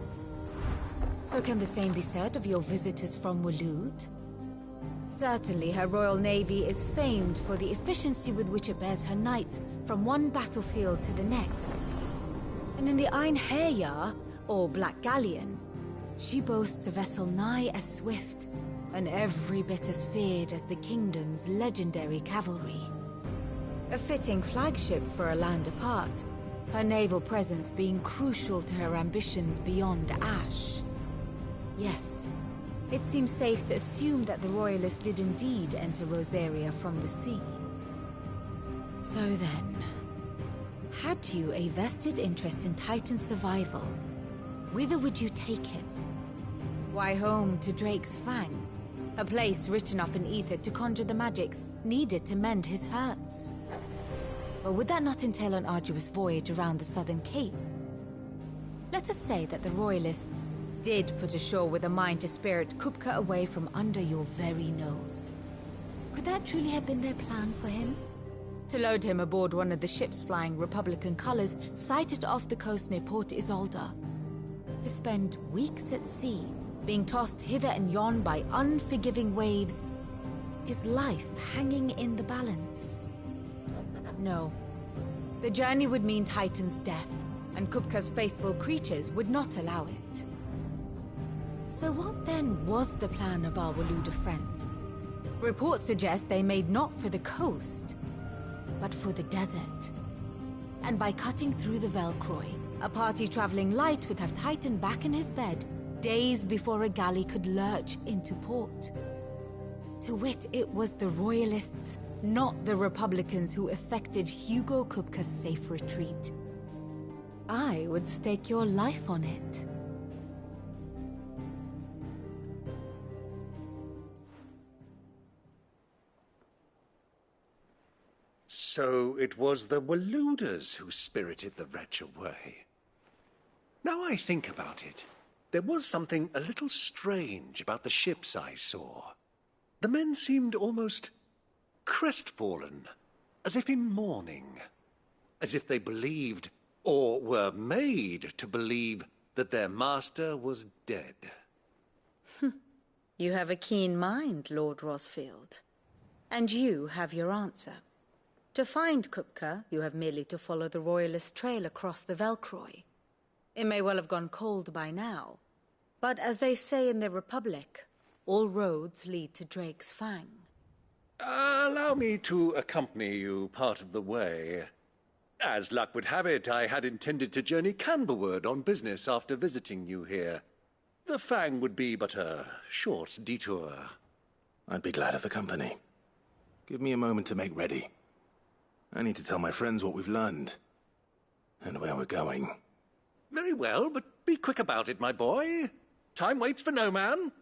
So can the same be said of your visitors from Waloed? Certainly her Royal Navy is famed for the efficiency with which it bears her knights from one battlefield to the next. And in the Einherjar, or Black Galleon, she boasts a vessel nigh as swift and every bit as feared as the kingdom's legendary cavalry. A fitting flagship for a land apart, her naval presence being crucial to her ambitions beyond Ash. Yes, it seems safe to assume that the Royalists did indeed enter Rosaria from the sea. So then, had you a vested interest in Titan's survival, whither would you take him? Why, home to Drake's Fang, a place rich enough in ether to conjure the magics needed to mend his hurts. Or would that not entail an arduous voyage around the southern cape? Let us say that the Royalists did put ashore with a mind to spirit Kupka away from under your very nose. Could that truly have been their plan for him? To load him aboard one of the ships flying Republican colors sighted off the coast near Port Isolde? To spend weeks at sea, being tossed hither and yon by unforgiving waves, his life hanging in the balance? No. The journey would mean Titan's death, and Kupka's faithful creatures would not allow it. So what then was the plan of our Waluda friends? Reports suggest they made not for the coast, but for the desert. And by cutting through the Velcroy, a party traveling light would have Titan back in his bed days before a galley could lurch into port. To wit, it was the Royalists, not the Republicans, who effected Hugo Kupka's safe retreat. I would stake your life on it. So it was the Waludas who spirited the wretch away. Now I think about it, there was something a little strange about the ships I saw. The men seemed almost crestfallen, as if in mourning, as if they believed, or were made to believe, that their master was dead. You have a keen mind, Lord Rosfield. And you have your answer. To find Kupka, you have merely to follow the Royalist trail across the Velcroy. It may well have gone cold by now, but as they say in the Republic, all roads lead to Drake's Fang. Allow me to accompany you part of the way. As luck would have it, I had intended to journey Canberward on business after visiting you here. The Fang would be but a short detour. I'd be glad of the company. Give me a moment to make ready. I need to tell my friends what we've learned. And where we're going. Very well, but be quick about it, my boy. Time waits for no man.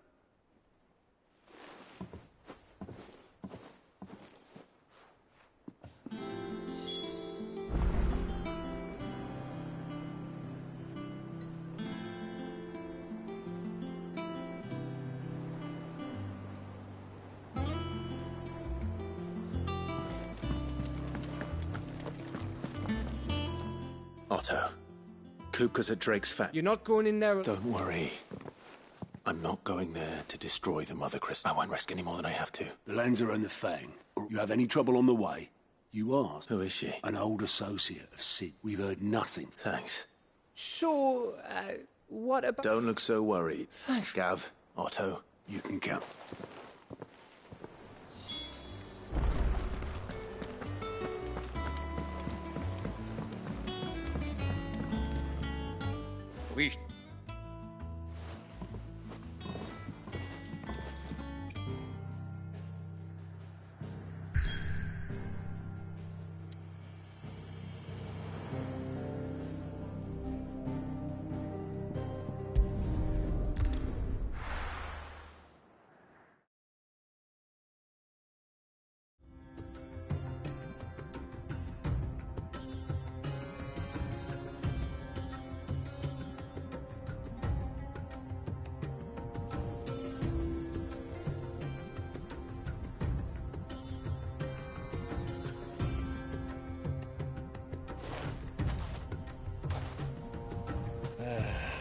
Otto, Kupka's at Drake's Fang. You're not going in there... Don't worry. I'm not going there to destroy the Mother Crystal. I won't risk any more than I have to. The lands are in the Fang. You have any trouble on the way, you ask. Who is she? An old associate of Sid. We've heard nothing. Thanks. So, what about... Don't look so worried. Thanks. Gav, Otto. You can count. We...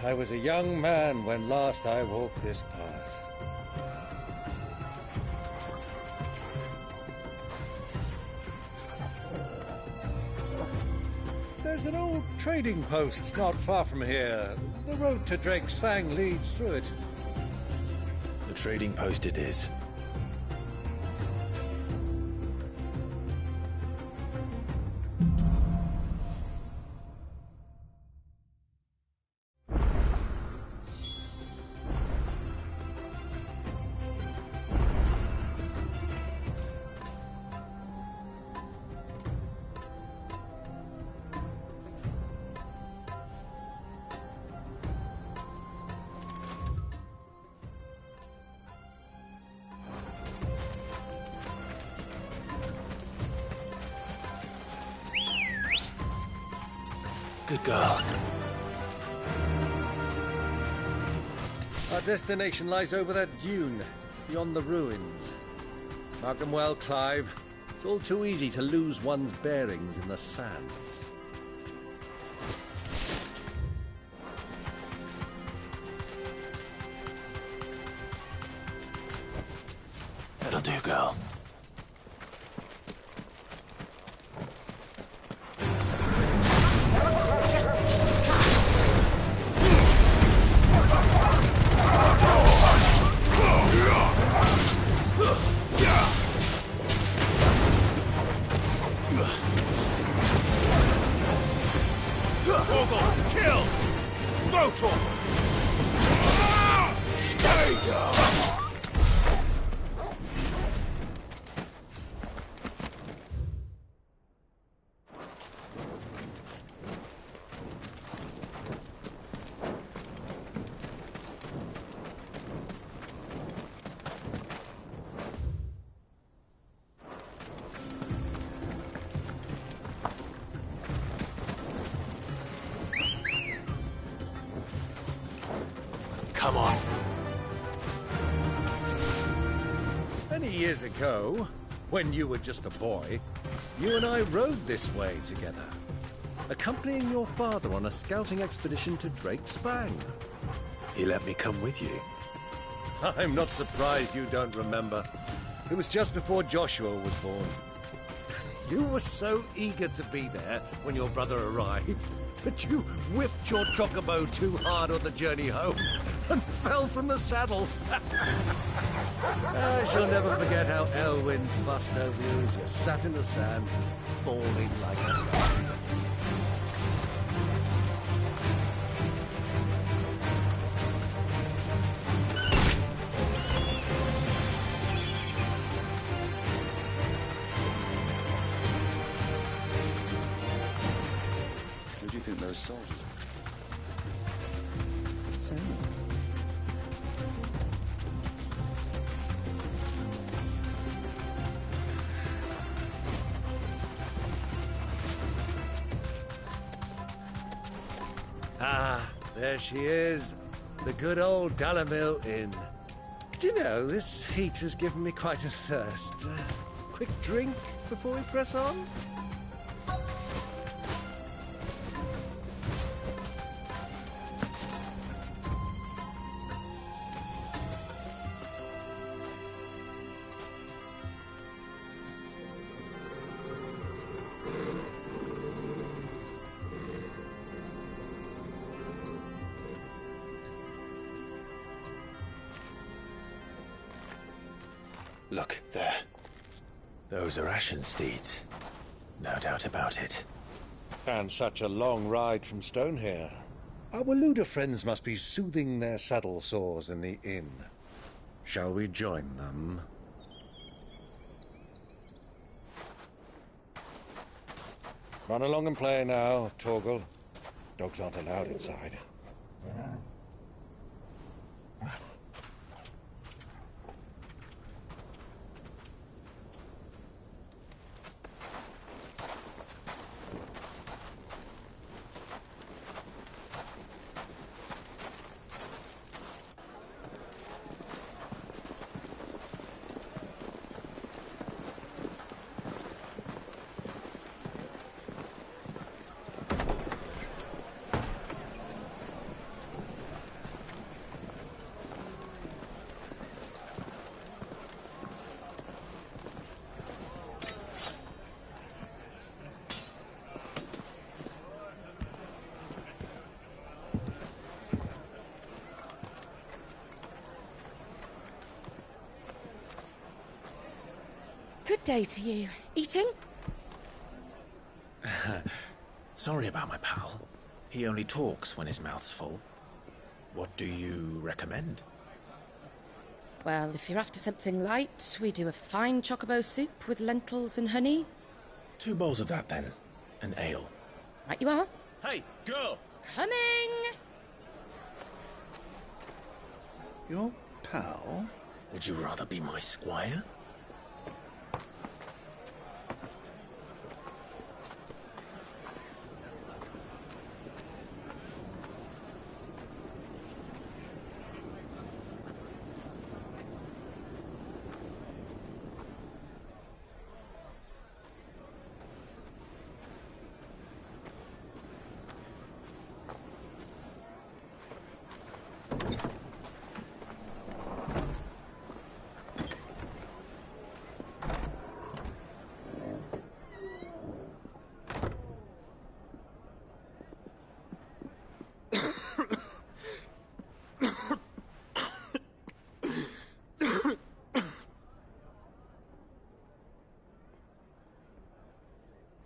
I was a young man when last I walked this path. There's an old trading post not far from here. The road to Drake's Fang leads through it. The trading post it is. Good girl. Our destination lies over that dune, beyond the ruins. Mark them well, Clive. It's all too easy to lose one's bearings in the sands. That'll do, girl. Kill! Motor! Stay down! Come on. Many years ago, When you were just a boy, you and I rode this way together, accompanying your father on a scouting expedition to Drake's Fang. He let me come with you. I'm not surprised you don't remember. It was just before Joshua was born. You were so eager to be there when your brother arrived, but you whipped your chocobo too hard on the journey home and fell from the saddle. I shall never forget how Elwyn fussed over you as you sat in the sand, bawling like a dog. Who do you think those soldiers are? Ah, there she is. The good old Dalamil Inn. Do you know, this heat has given me quite a thirst. Quick drink before we press on? Look, there. Those are Ashen steeds. No doubt about it. And such a long ride from Stonehair. Our Waluda friends must be soothing their saddle sores in the inn. Shall we join them? Run along and play now, Torgal. Dogs aren't allowed inside. Good day to you. Eating? Sorry about my pal. He only talks when his mouth's full. What do you recommend? Well, if you're after something light, we do a fine chocobo soup with lentils and honey. 2 bowls of that, then. An ale. Right you are. Hey, girl! Coming! Your pal? Would you rather be my squire?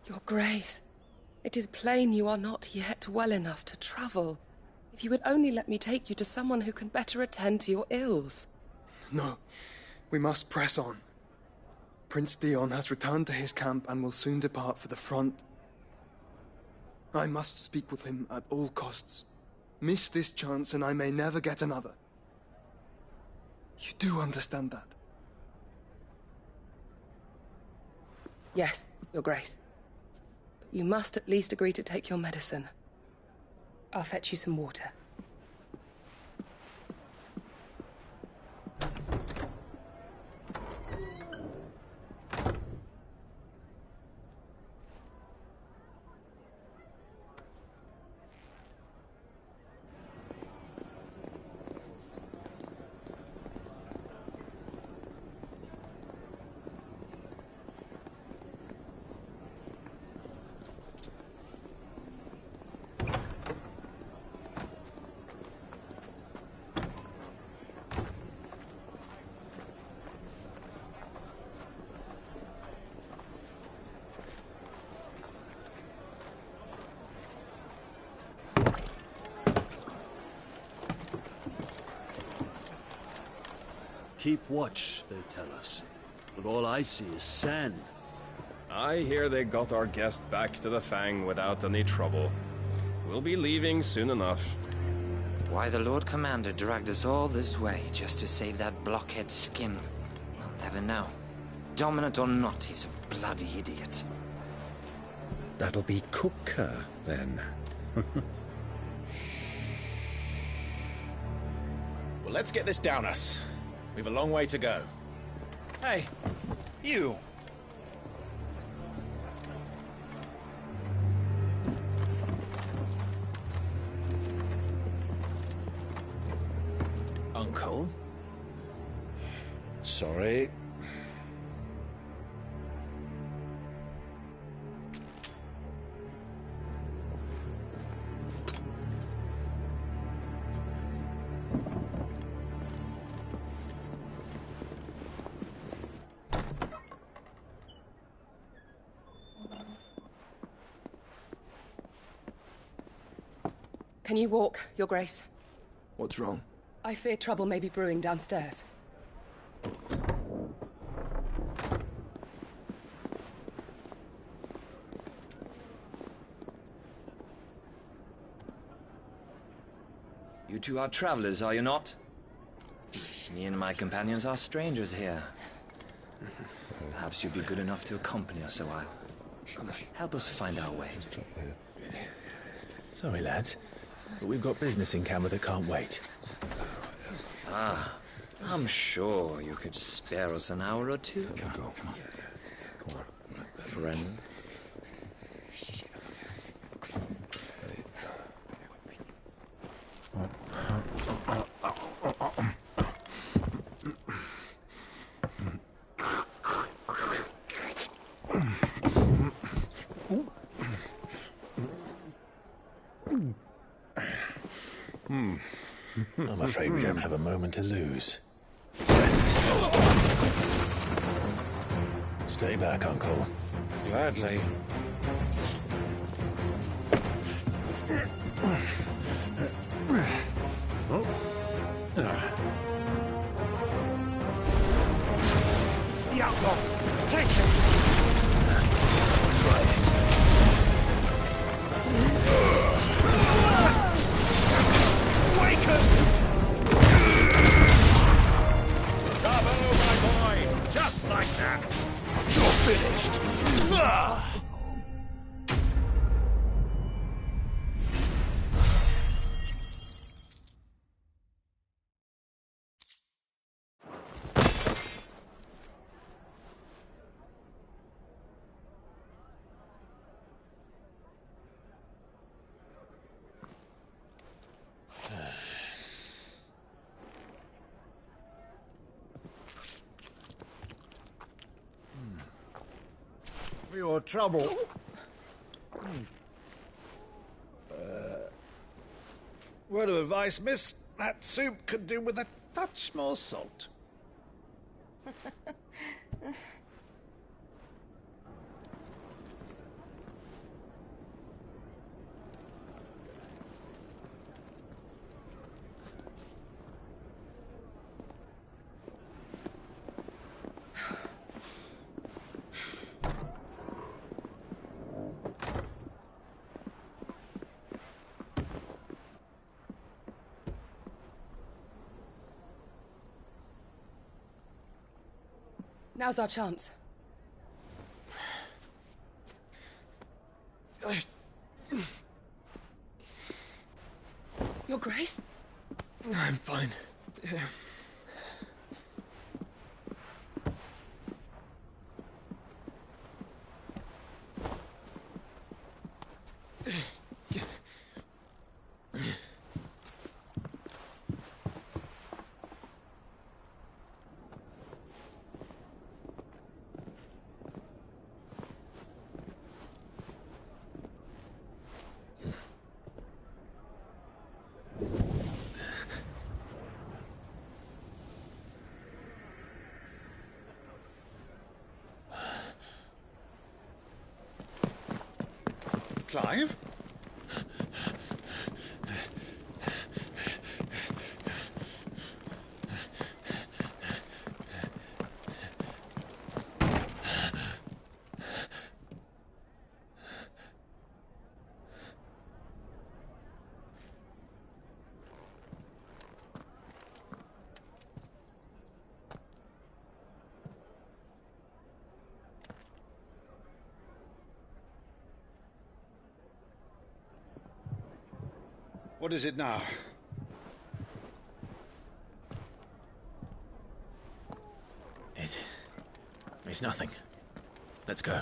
Your Grace, it is plain you are not yet well enough to travel. If you would only let me take you to someone who can better attend to your ills. No, we must press on. Prince Dion has returned to his camp and will soon depart for the front. I must speak with him at all costs. Miss this chance and I may never get another. You do understand that? Yes, Your Grace. But you must at least agree to take your medicine. I'll fetch you some water. keep watch, they tell us. But all I see is sand. I hear they got our guest back to the Fang without any trouble. We'll be leaving soon enough. Why the Lord Commander dragged us all this way just to save that blockhead skin, I'll never know. Dominant or not, he's a bloody idiot. That'll be Cooker, then. Well, let's get this down us. We've a long way to go. Hey, you! Uncle? Sorry. Can you walk, Your Grace? What's wrong? I fear trouble may be brewing downstairs. You two are travelers, are you not? Me and my companions are strangers here. Perhaps you'd be good enough to accompany us a while. Help us find our way. Sorry, lads, but we've got business in camera that can't wait. Ah, I'm sure you could spare us an hour or two. Come on. Friend. I'm afraid we don't have a moment to lose. Stay back, Uncle. Gladly. The outlaw! Take him! Try it. Awaken! Bravo, my boy! Just like that! You're finished! For your trouble. Word of advice, miss. That soup could do with a touch more salt. Now's our chance. Your Grace? I'm fine. Yeah. Clive? What is it now? It's nothing. Let's go.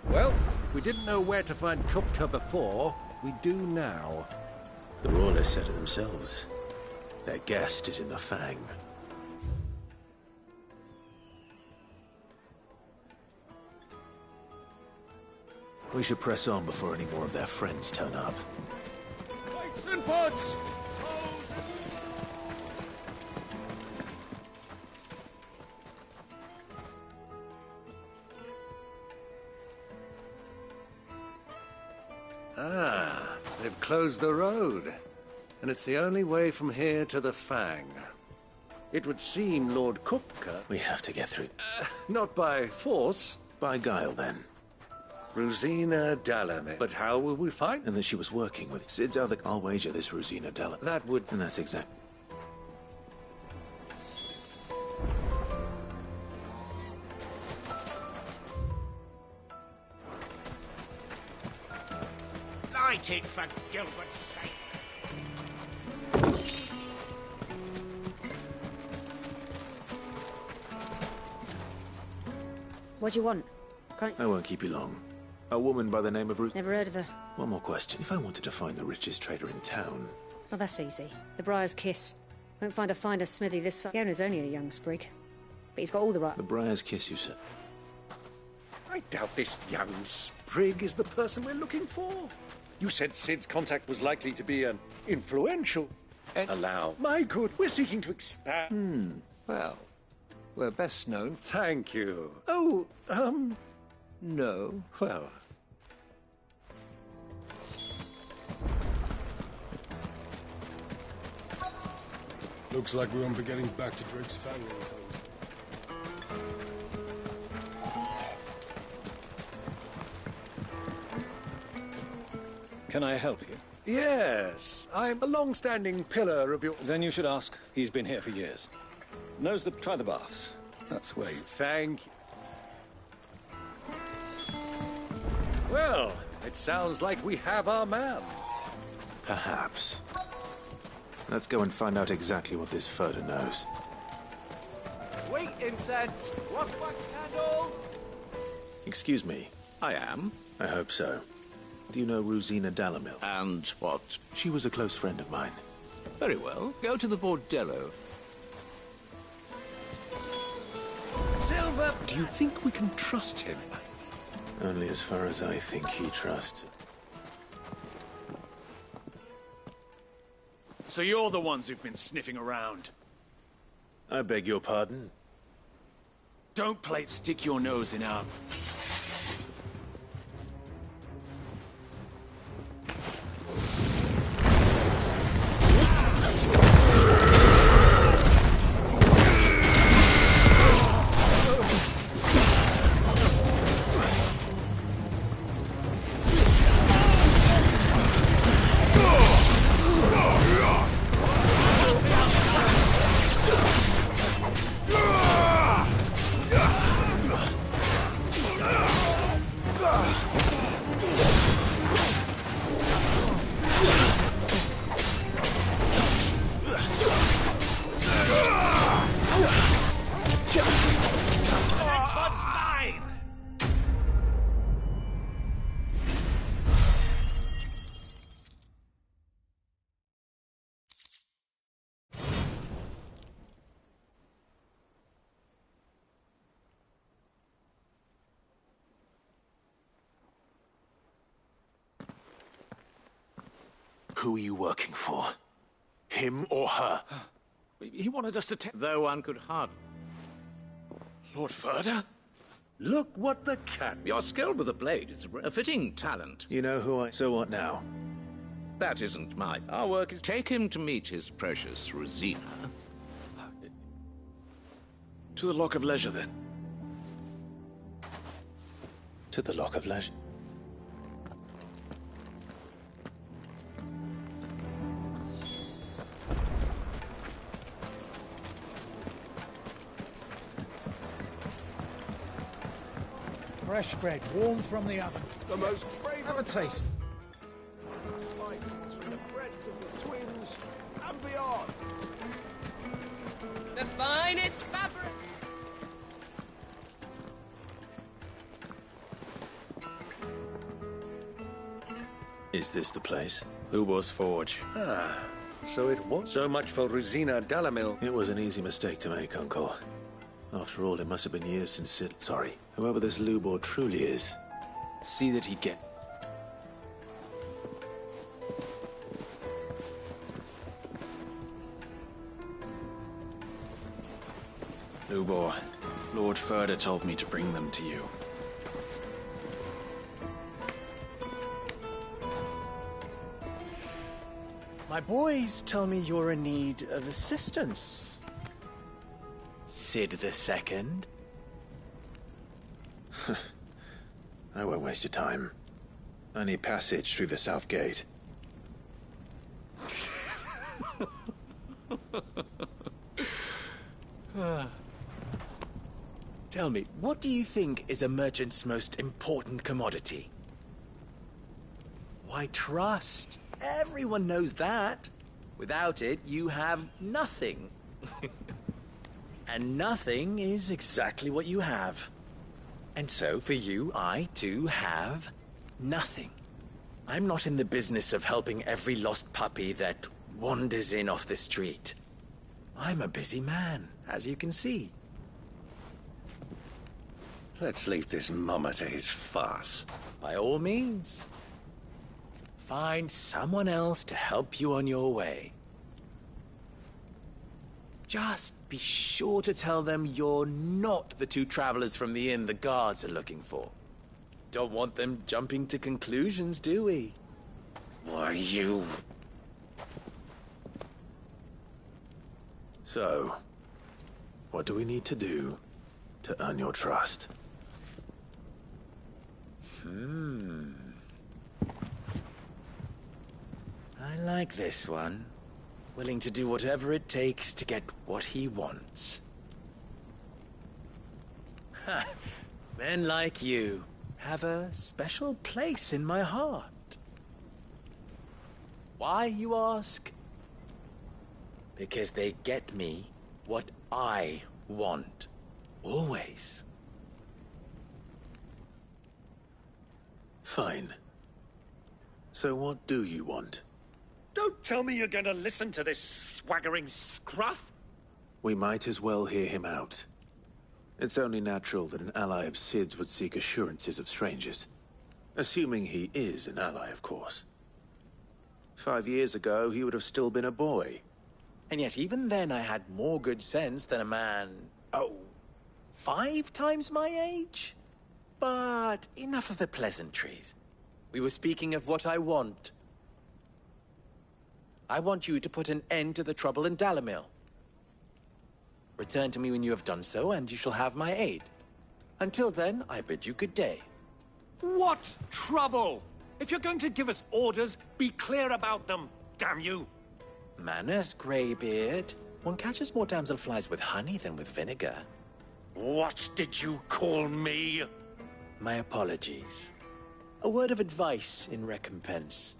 Well, we didn't know where to find Kupka before. We do now. The Royalists said it themselves. Their guest is in the Fang. We should press on before any more of their friends turn up. Pikes and pots! Ah, they've closed the road. And it's the only way from here to the Fang. It would seem Lord Kupka... We have to get through. Not by force. By guile, then. Rosina Dalamit. But how will we find... And that she was working with Sid's other... I'll wager this Rosina Dalamit. That would... And that's exact... Light it, for Gilbert's sake. What do you want? I won't keep you long. A woman by the name of Ruth... Never heard of her. One more question. If I wanted to find the richest trader in town... Oh, that's easy. The Briar's Kiss. Won't find a finer smithy this side. The owner's only a young sprig. But he's got all the right... The Briar's Kiss, you said? I doubt this young sprig is the person we're looking for. You said Sid's contact was likely to be an influential... Allow... My good, we're seeking to expand... Well, we're best known... Thank you. Oh, No. well... Looks like we won't be getting back to Drake's Fang anytime. Can I help you? Yes, I'm a long-standing pillar of your... Then you should ask. He's been here for years. Try the baths. That's where you... Thank you. Well, it sounds like we have our man. Perhaps. Let's go and find out exactly what this Furder knows. Sweet incense! Wax candles! Excuse me. I am. I hope so. Do you know Rosina Dalamil? And what? She was a close friend of mine. Very well. Go to the bordello. Silver! Do you think we can trust him? Only as far as I think he trusts. So you're the ones who've been sniffing around? I beg your pardon? Don't stick your nose in our... Who are you working for? Him or her? He wanted us to Though one could hardly. Lord Furder? Look what the cat... You're skilled with the blade. It's a fitting talent. You know who I... So what now? That isn't mine. Our work is take him to meet his precious Rosina. To the Lock of Leisure, then. To the Lock of Leisure? Fresh bread, warm from the oven. The most fragrant. Have a taste. Spices from the breadth of the twins and beyond. The finest fabric. Is this the place? Ubor's Forge. Ah, so it was. So much for Rosina Dalamil. It was an easy mistake to make, Uncle. After all, it must have been years since Sid... Sorry, whoever this Lubor truly is. See that he get... Lubor, Lord Furder told me to bring them to you. My boys tell me you're in need of assistance. Sid the Second. I won't waste your time. I need passage through the south gate. Tell me, what do you think is a merchant's most important commodity? Why, trust. Everyone knows that. Without it, you have nothing. And nothing is exactly what you have. And so, for you, I, too, have nothing. I'm not in the business of helping every lost puppy that wanders in off the street. I'm a busy man, as you can see. Let's leave this mummer to his farce. By all means. Find someone else to help you on your way. Just be sure to tell them you're not the two travelers from the inn the guards are looking for. Don't want them jumping to conclusions, do we? Why, you... So, what do we need to do to earn your trust? I like this one. Willing to do whatever it takes to get what he wants. Ha! Men like you have a special place in my heart. Why, you ask? Because they get me what I want. Always. Fine. So what do you want? Don't tell me you're going to listen to this swaggering scruff! We might as well hear him out. It's only natural that an ally of Sid's would seek assurances of strangers. Assuming he is an ally, of course. 5 years ago, he would have still been a boy. And yet even then I had more good sense than a man, 5 times my age? But enough of the pleasantries. We were speaking of what I want. I want you to put an end to the trouble in Dalamil. Return to me when you have done so, and you shall have my aid. Until then, I bid you good day. What trouble? If you're going to give us orders, be clear about them, damn you! Manners, Greybeard. One catches more damselflies with honey than with vinegar. What did you call me? My apologies. A word of advice in recompense.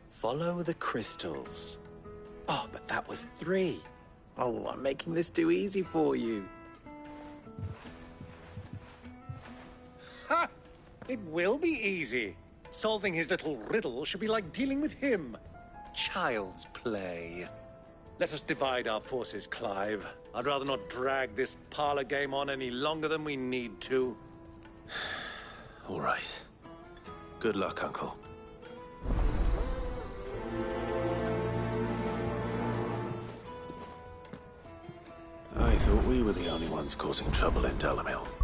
Follow the crystals. Oh, but that was 3. Oh, I'm making this too easy for you. Ha! It will be easy. Solving his little riddle should be like dealing with him. Child's play. Let us divide our forces, Clive. I'd rather not drag this parlor game on any longer than we need to. All right. Good luck, Uncle. thought we were the only ones causing trouble in Dalamil.